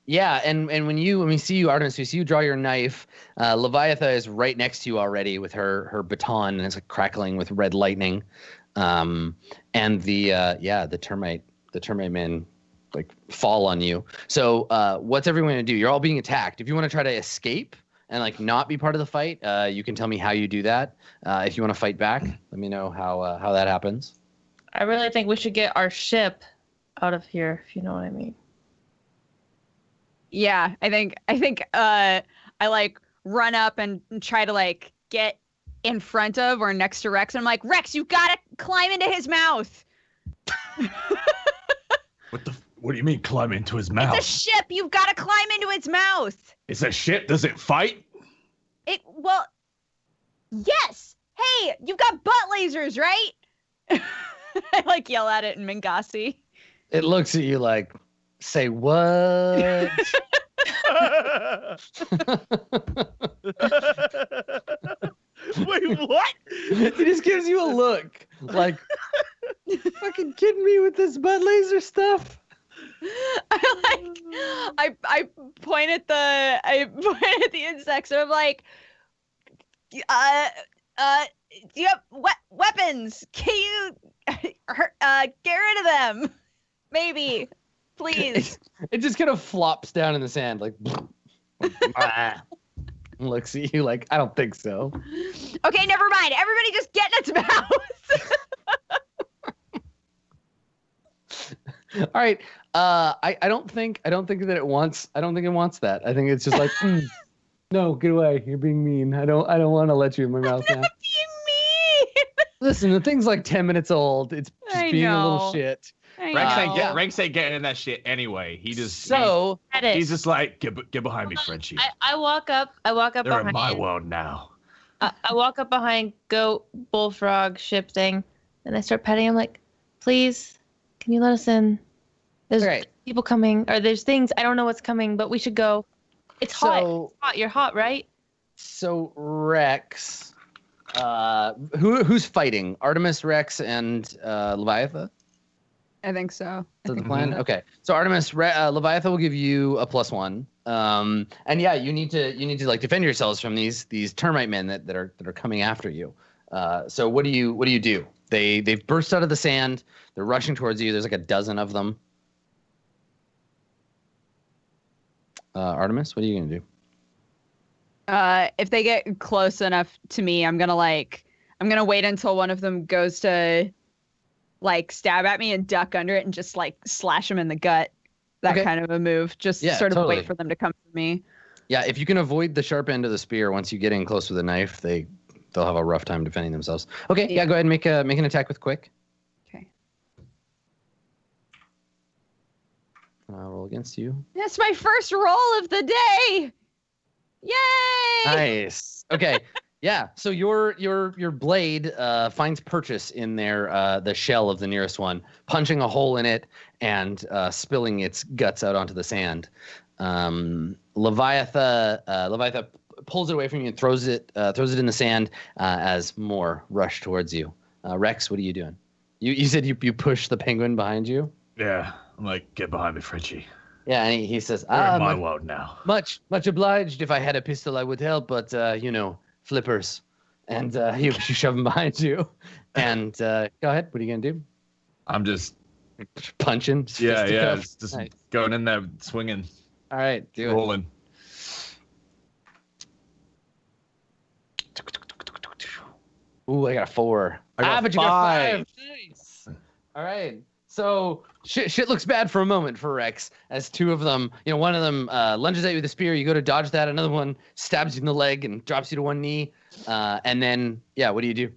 Yeah, and when we see you, Artemis, we see you draw your knife. Leviatha is right next to you already with her baton, and it's like crackling with red lightning. And the termite men like fall on you. So what's everyone gonna do? You're all being attacked. If you want to try to escape and like not be part of the fight, you can tell me how you do that. If you want to fight back, let me know how that happens. I really think we should get our ship out of here, if you know what I mean. Yeah, I think I like run up and try to like get in front of or next to Rex. And I'm like, Rex, you gotta climb into his mouth. What do you mean climb into his mouth? It's a ship. You've got to climb into its mouth. It's a ship. Does it fight? Well, yes. Hey, you've got butt lasers, right? I like yell at it in Mingasi. It looks at you like, say what? Wait, what? He just gives you a look like, you fucking kidding me with this butt laser stuff? I point at the insects and I'm like, do you have weapons? Can you get rid of them? Maybe, please. It just kind of flops down in the sand like looks at you like, I don't think so. Okay, never mind. Everybody just get in its mouth. All right. I don't think that it wants. I don't think it wants that. I think it's just like, no, get away. You're being mean. I don't want to let you in my mouth now. Being mean. Listen, the thing's like 10 minutes old. It's just being a little shit. Rex ain't getting in that shit anyway. He just he's just like, get behind me, Frenchie. I walk up They're behind in my him. world now. I walk up behind goat, bullfrog, ship thing, and I start petting him like, please, can you let us in? There's Okay. people coming, or there's things. I don't know what's coming, but we should go. It's hot. So- It's hot. You're hot, right? So Rex, who's fighting? Artemis, Rex, and Leviathan? I think so. Is that the plan? Okay. So Artemis, Leviathan will give you a +1. And yeah, you need to like defend yourselves from these termite men that are coming after you. So what do you do? They've burst out of the sand. They're rushing towards you. There's like a dozen of them. Artemis, what are you gonna do? If they get close enough to me, I'm gonna wait until one of them goes to like stab at me and duck under it and just like slash them in the gut. That Okay. kind of a move. Just Yeah, sort of totally. wait for them to come for me. Yeah, if you can avoid the sharp end of the spear, once you get in close with a knife, they'll have a rough time defending themselves. Okay, yeah, go ahead and make an attack with quick. Okay. Roll against you. That's my first roll of the day. Yay! Nice. Okay. Yeah. So your blade finds purchase in the shell of the nearest one, punching a hole in it and spilling its guts out onto the sand. Leviathan pulls it away from you and throws it in the sand as more rush towards you. Rex, what are you doing? You said you push the penguin behind you. Yeah, I'm like, get behind me, Frenchie. Yeah, and he says, We're in my world now. much obliged. If I had a pistol, I would help, but flippers. And you shove him behind you. And go ahead. What are you gonna do? I'm just Punching? yeah, just Nice. going in there, swinging, All right, do it. rolling. Ooh, I got a 4. I got but you got 5. 5. Nice. All right. So shit looks bad for a moment for Rex as two of them, one of them lunges at you with a spear. You go to dodge that. Another one stabs you in the leg and drops you to one knee. And then, what do you do?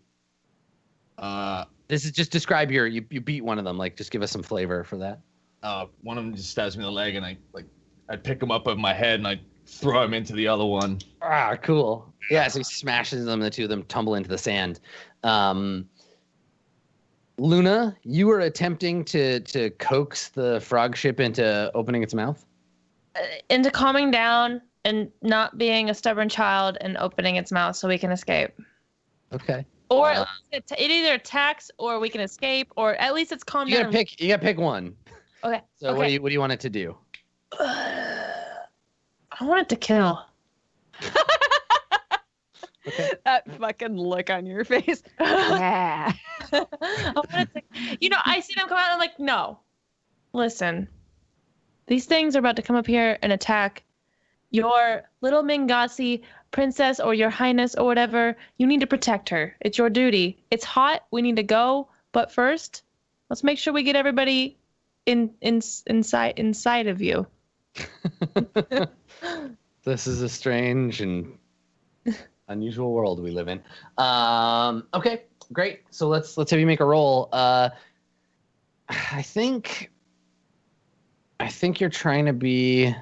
This is just describe you beat one of them. Like, just give us some flavor for that. One of them just stabs me in the leg, and I pick him up with my head and I throw him into the other one. Ah, cool. Yeah, so he smashes them. The two of them tumble into the sand. Luna, you were attempting to coax the frog ship into opening its mouth? Into calming down and not being a stubborn child and opening its mouth so we can escape. Okay. Or it either attacks or we can escape, or at least it's calmed You down. gotta pick one. Okay. So okay. what do you want it to do? I want it to kill. Okay. That fucking look on your face. Yeah. I want it to, I see them come out and I'm like, no. Listen. These things are about to come up here and attack your little Mingasi princess or your highness or whatever. You need to protect her. It's your duty. It's hot. We need to go. But first, let's make sure we get everybody inside of you. This is a strange and unusual world we live in. Okay, great. So let's have you make a roll. I think you're trying to be. I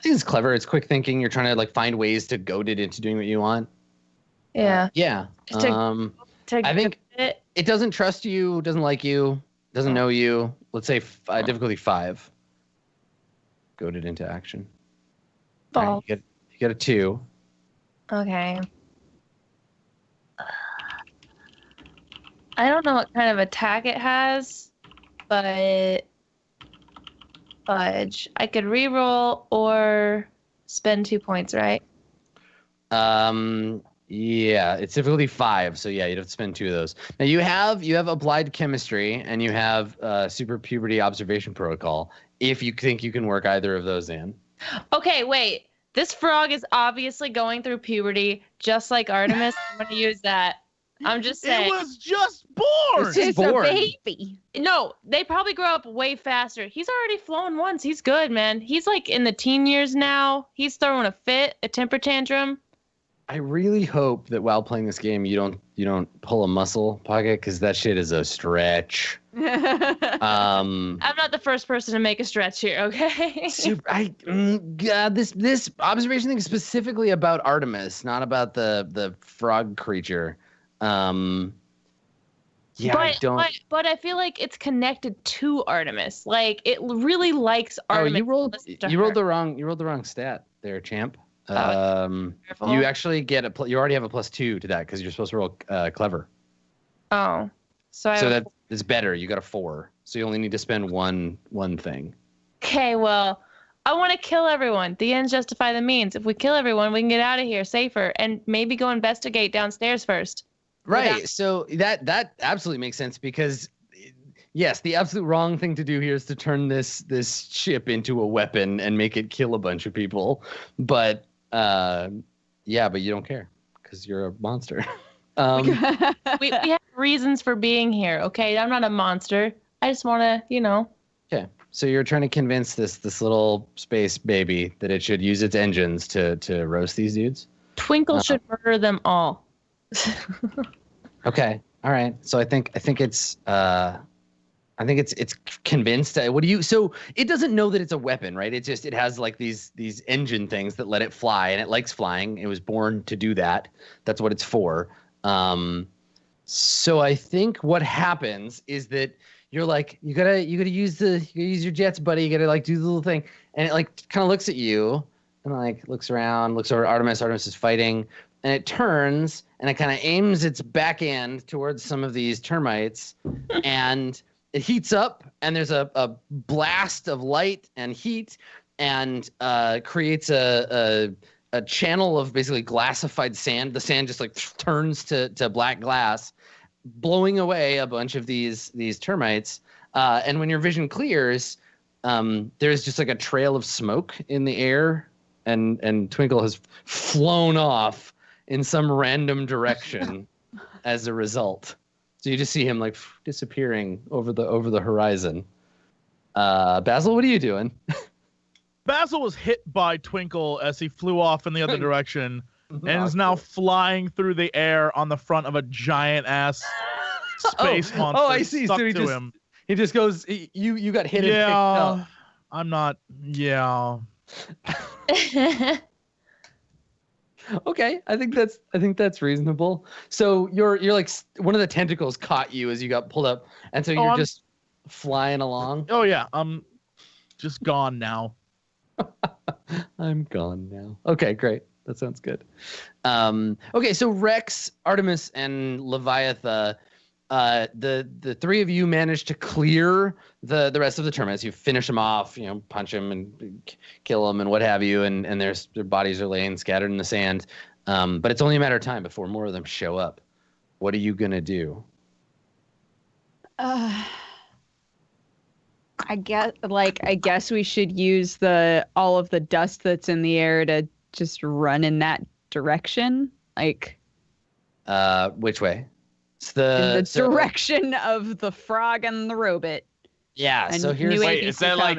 think it's clever. It's quick thinking. You're trying to find ways to goad it into doing what you want. Yeah. Yeah. Just to I think it. it doesn't trust you, doesn't like you, doesn't know you. Let's say difficulty 5. Goad it into action. All right, you get a 2. Okay. I don't know what kind of attack it has, but fudge. I could reroll or spend 2 points, right? Yeah, it's difficulty 5, so yeah, you'd have to spend 2 of those. Now you have applied chemistry and you have super puberty observation protocol. If you think you can work either of those in. Okay, wait. This frog is obviously going through puberty, just like Artemis. I'm going to use that. I'm just saying. It was just born. It's just born. a baby. No, they probably grow up way faster. He's already flown once. He's good, man. He's in the teen years now. He's throwing a fit, a temper tantrum. I really hope that while playing this game, you pull a muscle, Pokket, because that shit is a stretch. I'm not the first person to make a stretch here, okay? God, this observation thing is specifically about Artemis, not about the frog creature. Yeah, I don't. But I feel like it's connected to Artemis. Like it really likes Artemis. You rolled the wrong stat there, champ. Careful. You actually get you already have a +2 to that because you're supposed to roll clever. Oh, so that is better. You got a 4, so you only need to spend one thing. Okay, well, I want to kill everyone. The ends justify the means. If we kill everyone, we can get out of here safer and maybe go investigate downstairs first. Right. So that absolutely makes sense because, yes, the absolute wrong thing to do here is to turn this ship into a weapon and make it kill a bunch of people. But but you don't care because you're a monster. We have reasons for being here. Okay, I'm not a monster. I just want to, Okay. So you're trying to convince this little space baby that it should use its engines to roast these dudes? Twinkle should murder them all. Okay. All right. So I think it's convinced. So it doesn't know that it's a weapon, right? It has like these engine things that let it fly, and it likes flying. It was born to do that. That's what it's for. So I think what happens is that you're like, you gotta use your jets, buddy. You gotta like do the little thing, and it like kind of looks at you and like looks around, looks over at Artemis. Artemis is fighting, and it turns and it kind of aims its back end towards some of these termites, and it heats up, and there's a blast of light and heat, and creates a channel of basically glassified sand. The sand just like turns to black glass, blowing away a bunch of these termites. And when your vision clears, there's just like a trail of smoke in the air, and Twinkle has flown off in some random direction as a result. So you just see him like disappearing over the horizon. Basil, what are you doing? Basil was hit by Twinkle as he flew off in the other direction and is now flying through the air on the front of a giant ass space monster. Oh, I see. So he just goes. You got hit and picked up. I'm not. Yeah. Okay, I think that's reasonable. So you're like one of the tentacles caught you as you got pulled up, and so you're just flying along. Oh yeah, I'm just gone now. I'm gone now. Okay, great. That sounds good. Okay, so Rex, Artemis, and Leviatha, the three of you managed to clear the rest of the termites. You finish them off, punch them and kill them and what have you, and their bodies are laying scattered in the sand. But it's only a matter of time before more of them show up. What are you gonna do? I guess we should use all of the dust that's in the air to just run in that direction. Like, which way? It's in the direction of the frog and the robot. Yeah. And so here's is there any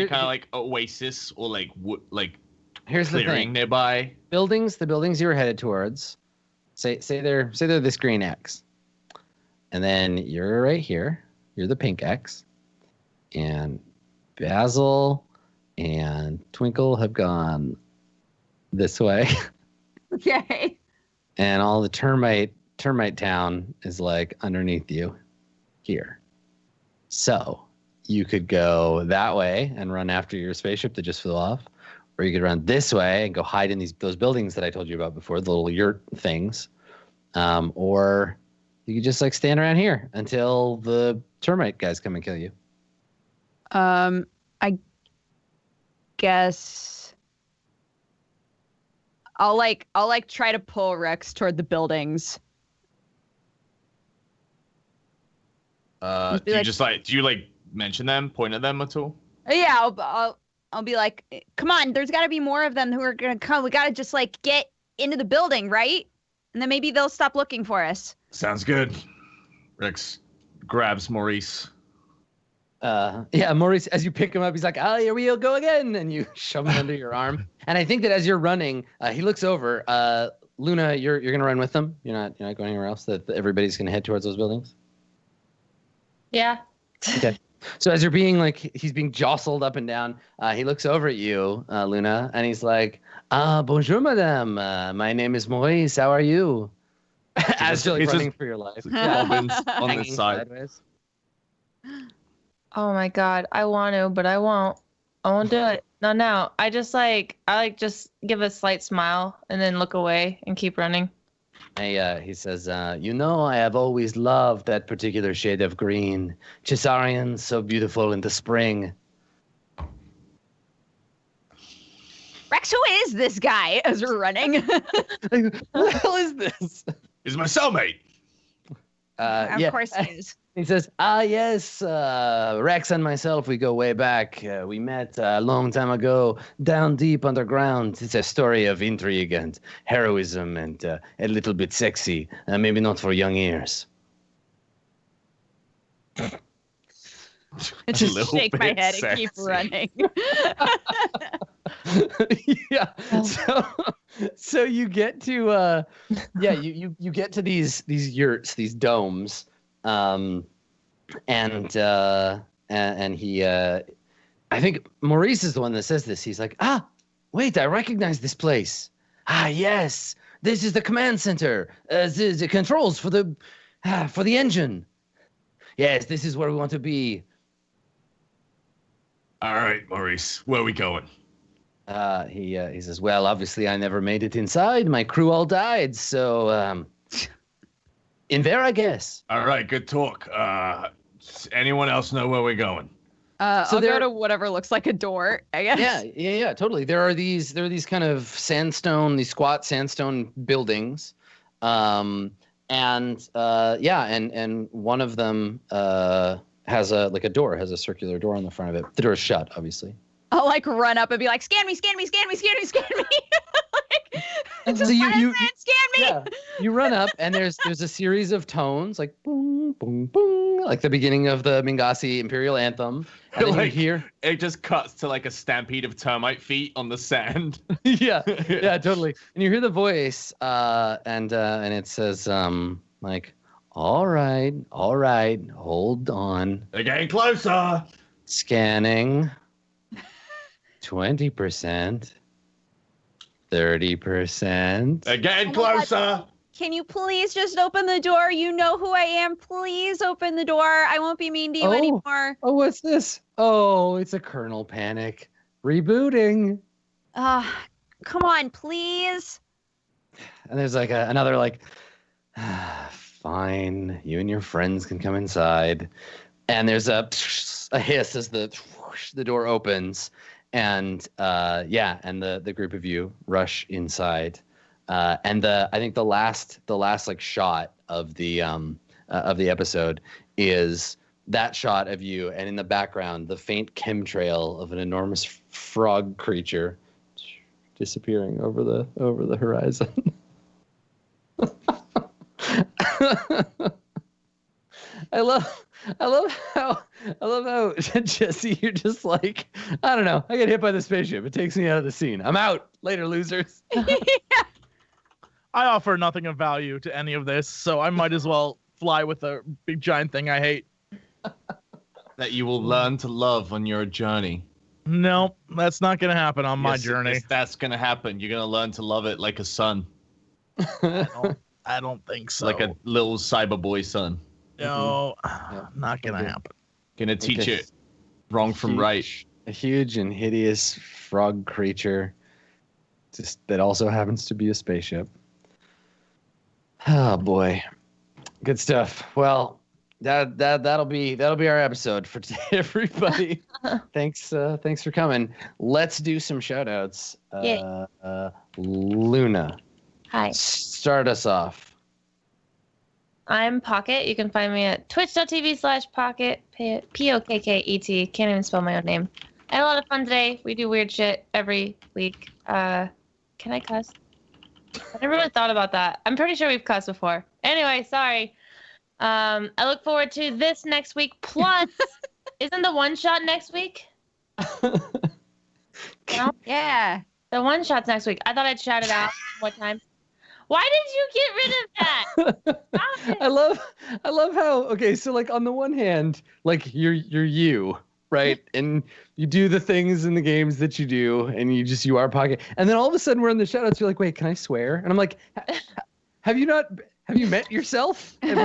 kind of like oasis or like here's the thing nearby? The buildings you were headed towards. Say they're this green X, and then you're right here. You're the pink X. And Basil and Twinkle have gone this way. Okay. And all the termite town is like underneath you here. So you could go that way and run after your spaceship that just flew off, or you could run this way and go hide in those buildings that I told you about before, the little yurt things. Or you could just like stand around here until the termite guys come and kill you. I guess I'll try to pull Rex toward the buildings. Do you mention them, point at them at all? Yeah, I'll be like, come on, there's got to be more of them who are gonna come. We gotta just like get into the building, right? And then maybe they'll stop looking for us. Sounds good. Rex grabs Maurice. Maurice, as you pick him up, he's like, "Oh, here we go again," and you shove him under your arm. And I think that as you're running, he looks over. Luna, you're gonna run with them. You're not going anywhere else. That everybody's gonna head towards those buildings. Yeah. Okay. So as he's being jostled up and down, he looks over at you, Luna, and he's like, bonjour, madame. My name is Maurice. How are you? As you're running for your life. Bobbins on the Hanging side. sideways. Oh my god, I want to, but I won't. I won't do it. Not now. I just give a slight smile and then look away and keep running. He says, I have always loved that particular shade of green. Chisarian, so beautiful in the spring. Rex, who is this guy as we're running? Who the hell is this? He's my cellmate. Of course he is. He says, yes, Rex and myself, we go way back. We met a long time ago, down deep underground. It's a story of intrigue and heroism and a little bit sexy. Maybe not for young ears. I just shake my head and keep running. Yeah. So you get to you get to these yurts, these domes. And he I think Maurice is the one that says this. He's like, wait, I recognize this place. Yes, this is the command center. The controls for the engine. Yes, this is where we want to be. All right, Maurice, where are we going? He says, well, obviously I never made it inside. My crew all died, so in there, I guess. All right, good talk. Anyone else know where we're going? I'll go to whatever looks like a door, I guess. Yeah, totally. There are these kind of these squat sandstone buildings, and one of them has a door, has a circular door on the front of it. The door is shut, obviously. I'll run up and be like, scan me. Just So scan me. Yeah, you run up and there's a series of tones like boom, boom, boom, like the beginning of the Mingasi Imperial Anthem. And then you hear it just cuts to a stampede of termite feet on the sand. yeah, totally. And you hear the voice, and it says all right, hold on. They're getting closer. Scanning. 20%. 30%. They're getting closer. Can you please just open the door? You know who I am. Please open the door. I won't be mean to you anymore. Oh, what's this? Oh, it's a kernel panic. Rebooting. Come on, please. And there's another fine. You and your friends can come inside. And there's a hiss as the door opens. And the group of you rush inside. And I think the last shot of the episode is that shot of you, and in the background the faint chemtrail of an enormous frog creature disappearing over the horizon. I love how Jesse, you're just like, I don't know, I get hit by the spaceship. It takes me out of the scene. I'm out. Later, losers. I offer nothing of value to any of this, so I might as well fly with a big giant thing I hate. That you will learn to love on your journey. No, that's not going to happen on my journey. Yes, that's going to happen. You're going to learn to love it like a son. I don't think so. Like a little cyberboy son. No, not going to happen. Going to teach it wrong from right. A huge and hideous frog creature that also happens to be a spaceship. Oh boy, good stuff. Well, that'll be our episode for today, everybody. Thanks for coming. Let's do some shout outs. Luna, Hi. Start us off. I'm Pokket. You can find me at twitch.tv/Pokket, Pokket. Can't even spell my own name. I had a lot of fun today. We do weird shit every week. Can I cuss? I never really thought about that. I'm pretty sure we've cussed before. Anyway, sorry. I look forward to this next week. Plus, isn't the one shot next week? No? Yeah. The one shot's next week. I thought I'd shout it out one time. Why did you get rid of that? Stop it. I love how so like on the one hand, like you're you, right? And you do the things in the games that you do, and you are Pocket. And then all of a sudden we're in the shadows. You're like, wait, can I swear? And I'm like, have you met yourself? Have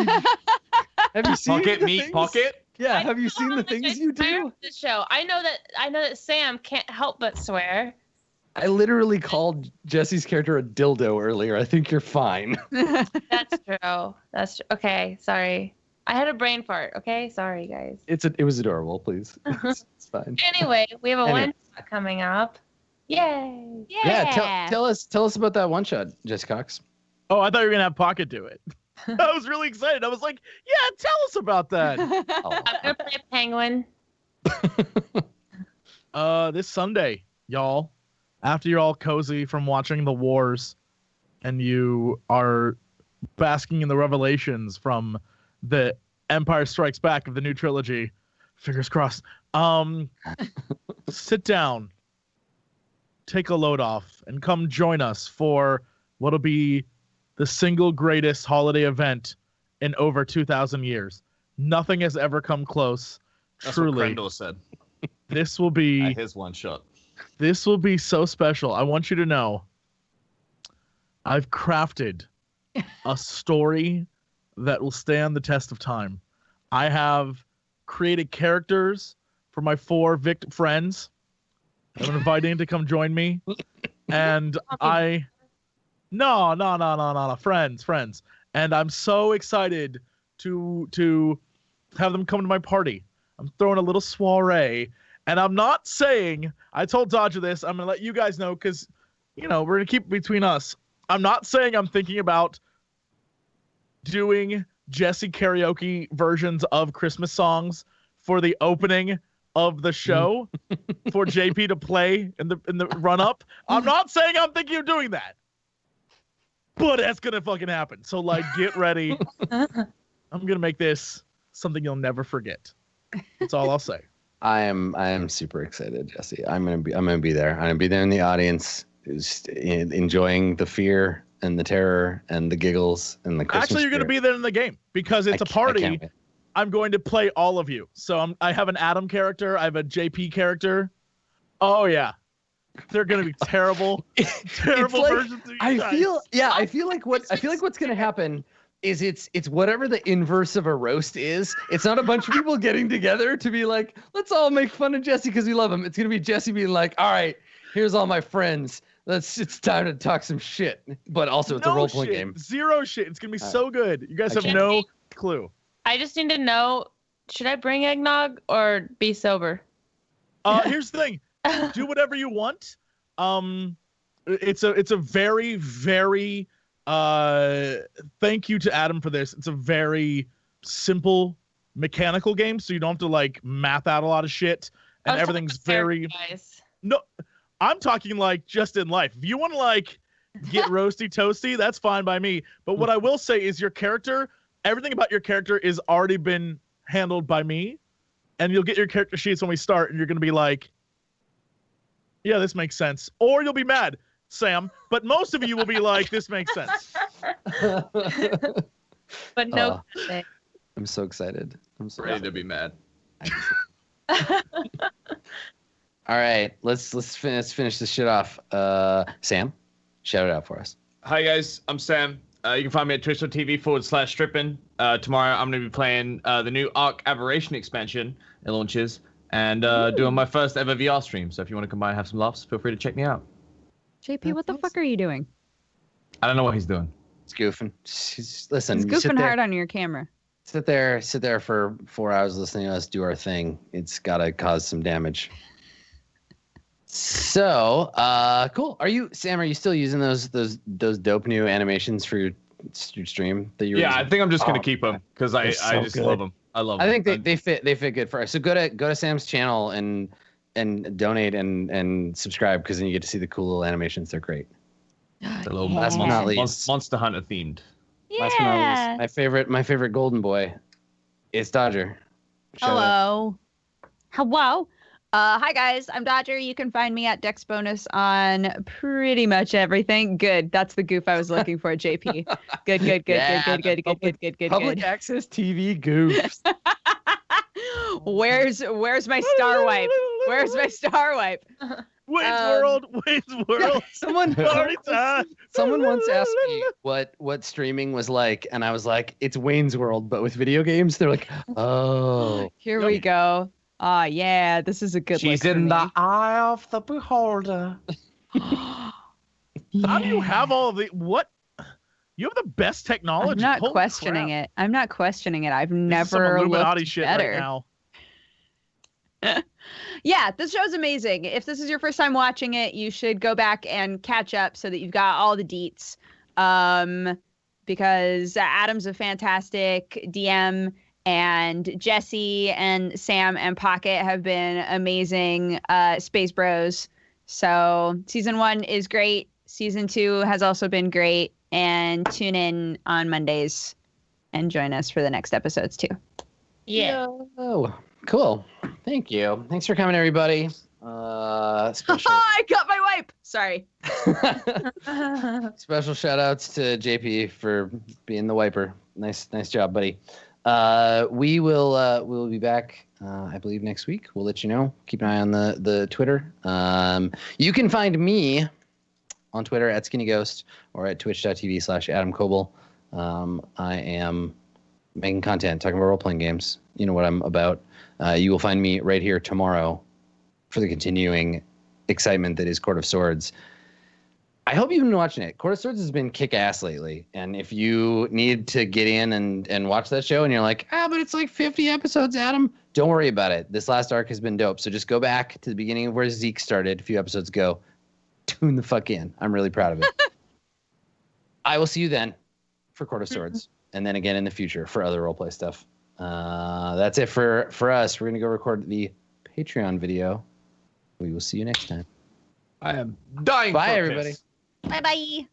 you seen Pocket the meet things? Pocket. Yeah, I have you know seen how the much I things you swear do? on this show. I know that Sam can't help but swear. I literally called Jesse's character a dildo earlier. I think you're fine. That's true. That's true. Okay, sorry. I had a brain fart. Okay, sorry guys. It was adorable. Please, it's fine. Anyway, we have a Anyway. one shot coming up. Yay! Yeah, tell us about that one shot, Jesse Cox. Oh, I thought you were gonna have Pocket do it. I was really excited. I was like, yeah, tell us about that. Oh. I'm gonna play a penguin. This Sunday, y'all, after you're all cozy from watching the wars and you are basking in the revelations from the Empire Strikes Back of the new trilogy, fingers crossed, sit down, take a load off, and come join us for what'll be the single greatest holiday event in over 2,000 years. Nothing has ever come close. That's Truly, what Grendel said this will be at his one shot. this will be so special. I want you to know I've crafted a story that will stand the test of time. I have created characters for my 4 friends. I'm inviting to come join me. And No, friends. And I'm so excited to have them come to my party. I'm throwing a little soiree. And I'm not saying, I told Dodger this, I'm going to let you guys know because, we're going to keep it between us. I'm not saying I'm thinking about doing Jesse karaoke versions of Christmas songs for the opening of the show for JP to play in the run up. I'm not saying I'm thinking of doing that. But that's going to fucking happen. So get ready. I'm going to make this something you'll never forget. That's all I'll say. I am super excited, Jesse. I'm gonna be there. I'm gonna be there in the audience, just enjoying the fear and the terror and the giggles and the Christmas. Actually, you're going to be there in the game because it's a party. I'm going to play all of you. So I have an Adam character. I have a JP character. Oh yeah, they're going to be terrible, terrible like, versions of you I guys. feel like what's gonna happen is it's whatever the inverse of a roast is. It's not a bunch of people getting together to be like, let's all make fun of Jesse because we love him. It's gonna be Jesse being like, all right, here's all my friends. It's time to talk some shit. But also it's a role playing game. Zero shit. It's gonna be so good. You guys have no clue. I just need to know, should I bring eggnog or be sober? Here's the thing. Do whatever you want. It's a very, very thank you to Adam for this. It's a very simple mechanical game, so you don't have to math out a lot of shit, and everything's very no. I'm talking just in life. If you want to get roasty toasty, that's fine by me. But what I will say is your character, everything about your character is already been handled by me, and you'll get your character sheets when we start, and you're gonna be like, yeah, this makes sense, or you'll be mad, Sam. But most of you will be like, this makes sense. But no. I'm so excited. I'm so Ready to be mad. All right, let's finish this shit off. Sam, shout it out for us. Hi guys, I'm Sam. You can find me at twitch.tv/Strippin. Tomorrow I'm going to be playing the new Arc Aberration expansion. It launches. And doing my first ever VR stream. So if you want to come by and have some laughs, feel free to check me out. JP, what the fuck are you doing? I don't know what he's doing. It's goofing. Listen, He's goofing hard on your camera. Sit there for 4 hours listening to us do our thing. It's got to cause some damage. So, cool. Sam, are you still using those dope new animations for your stream that you were using? I think I'm just going to keep them because I just love them. I love them. I think they fit good for us. So go to Sam's channel and donate and subscribe because then you get to see the cool little animations. They're great. The little Last but not least, Monster Hunter themed. Last but not least, my favorite golden boy is Dodger. Hello. Hi guys, I'm Dodger. You can find me at Dex Bonus on pretty much everything. Good. That's the goof I was looking for, JP. Good. Public access TV goofs. Where's my star wipe? Where's my star wipe? Wayne's World. Someone Party time. once asked me what streaming was like, and I was like, it's Wayne's World, but with video games. They're like, oh. Here we go. Yeah, this is a good She's look for in me. the eye of the beholder. How do you have all of the what? You have the best technology. I'm not Holy questioning crap. it. I'm not questioning it. I've This is some never Illuminati looked shit better. right now. Yeah, this show's amazing. If this is your first time watching it, you should go back and catch up so that you've got all the deets. Because Adam's a fantastic DM, and Jesse and Sam and Pokket have been amazing space bros. So season 1 is great. Season 2 has also been great. And tune in on Mondays and join us for the next episodes too. Yeah. Oh, cool. Thank you. Thanks for coming, everybody. Special I got my wipe. Sorry. special shout outs to JP for being the wiper. Nice job, buddy. We'll be back, I believe, next week. We'll let you know. Keep an eye on the Twitter. You can find me on Twitter at Skinny Ghost or at twitch.tv/Adam Koebel. I am making content, talking about role-playing games. You know what I'm about. You will find me right here tomorrow for the continuing excitement that is Court of Swords. I hope you've been watching it. Court of Swords has been kick-ass lately. And if you need to get in and watch that show and you're like, but it's like 50 episodes, Adam, don't worry about it. This last arc has been dope. So just go back to the beginning of where Zeke started a few episodes ago. Tune the fuck in. I'm really proud of it. I will see you then for Court of Swords. And then again in the future for other roleplay stuff. That's it for us. We're going to go record the Patreon video. We will see you next time. I am dying. Bye, for everybody. piss. Bye-bye.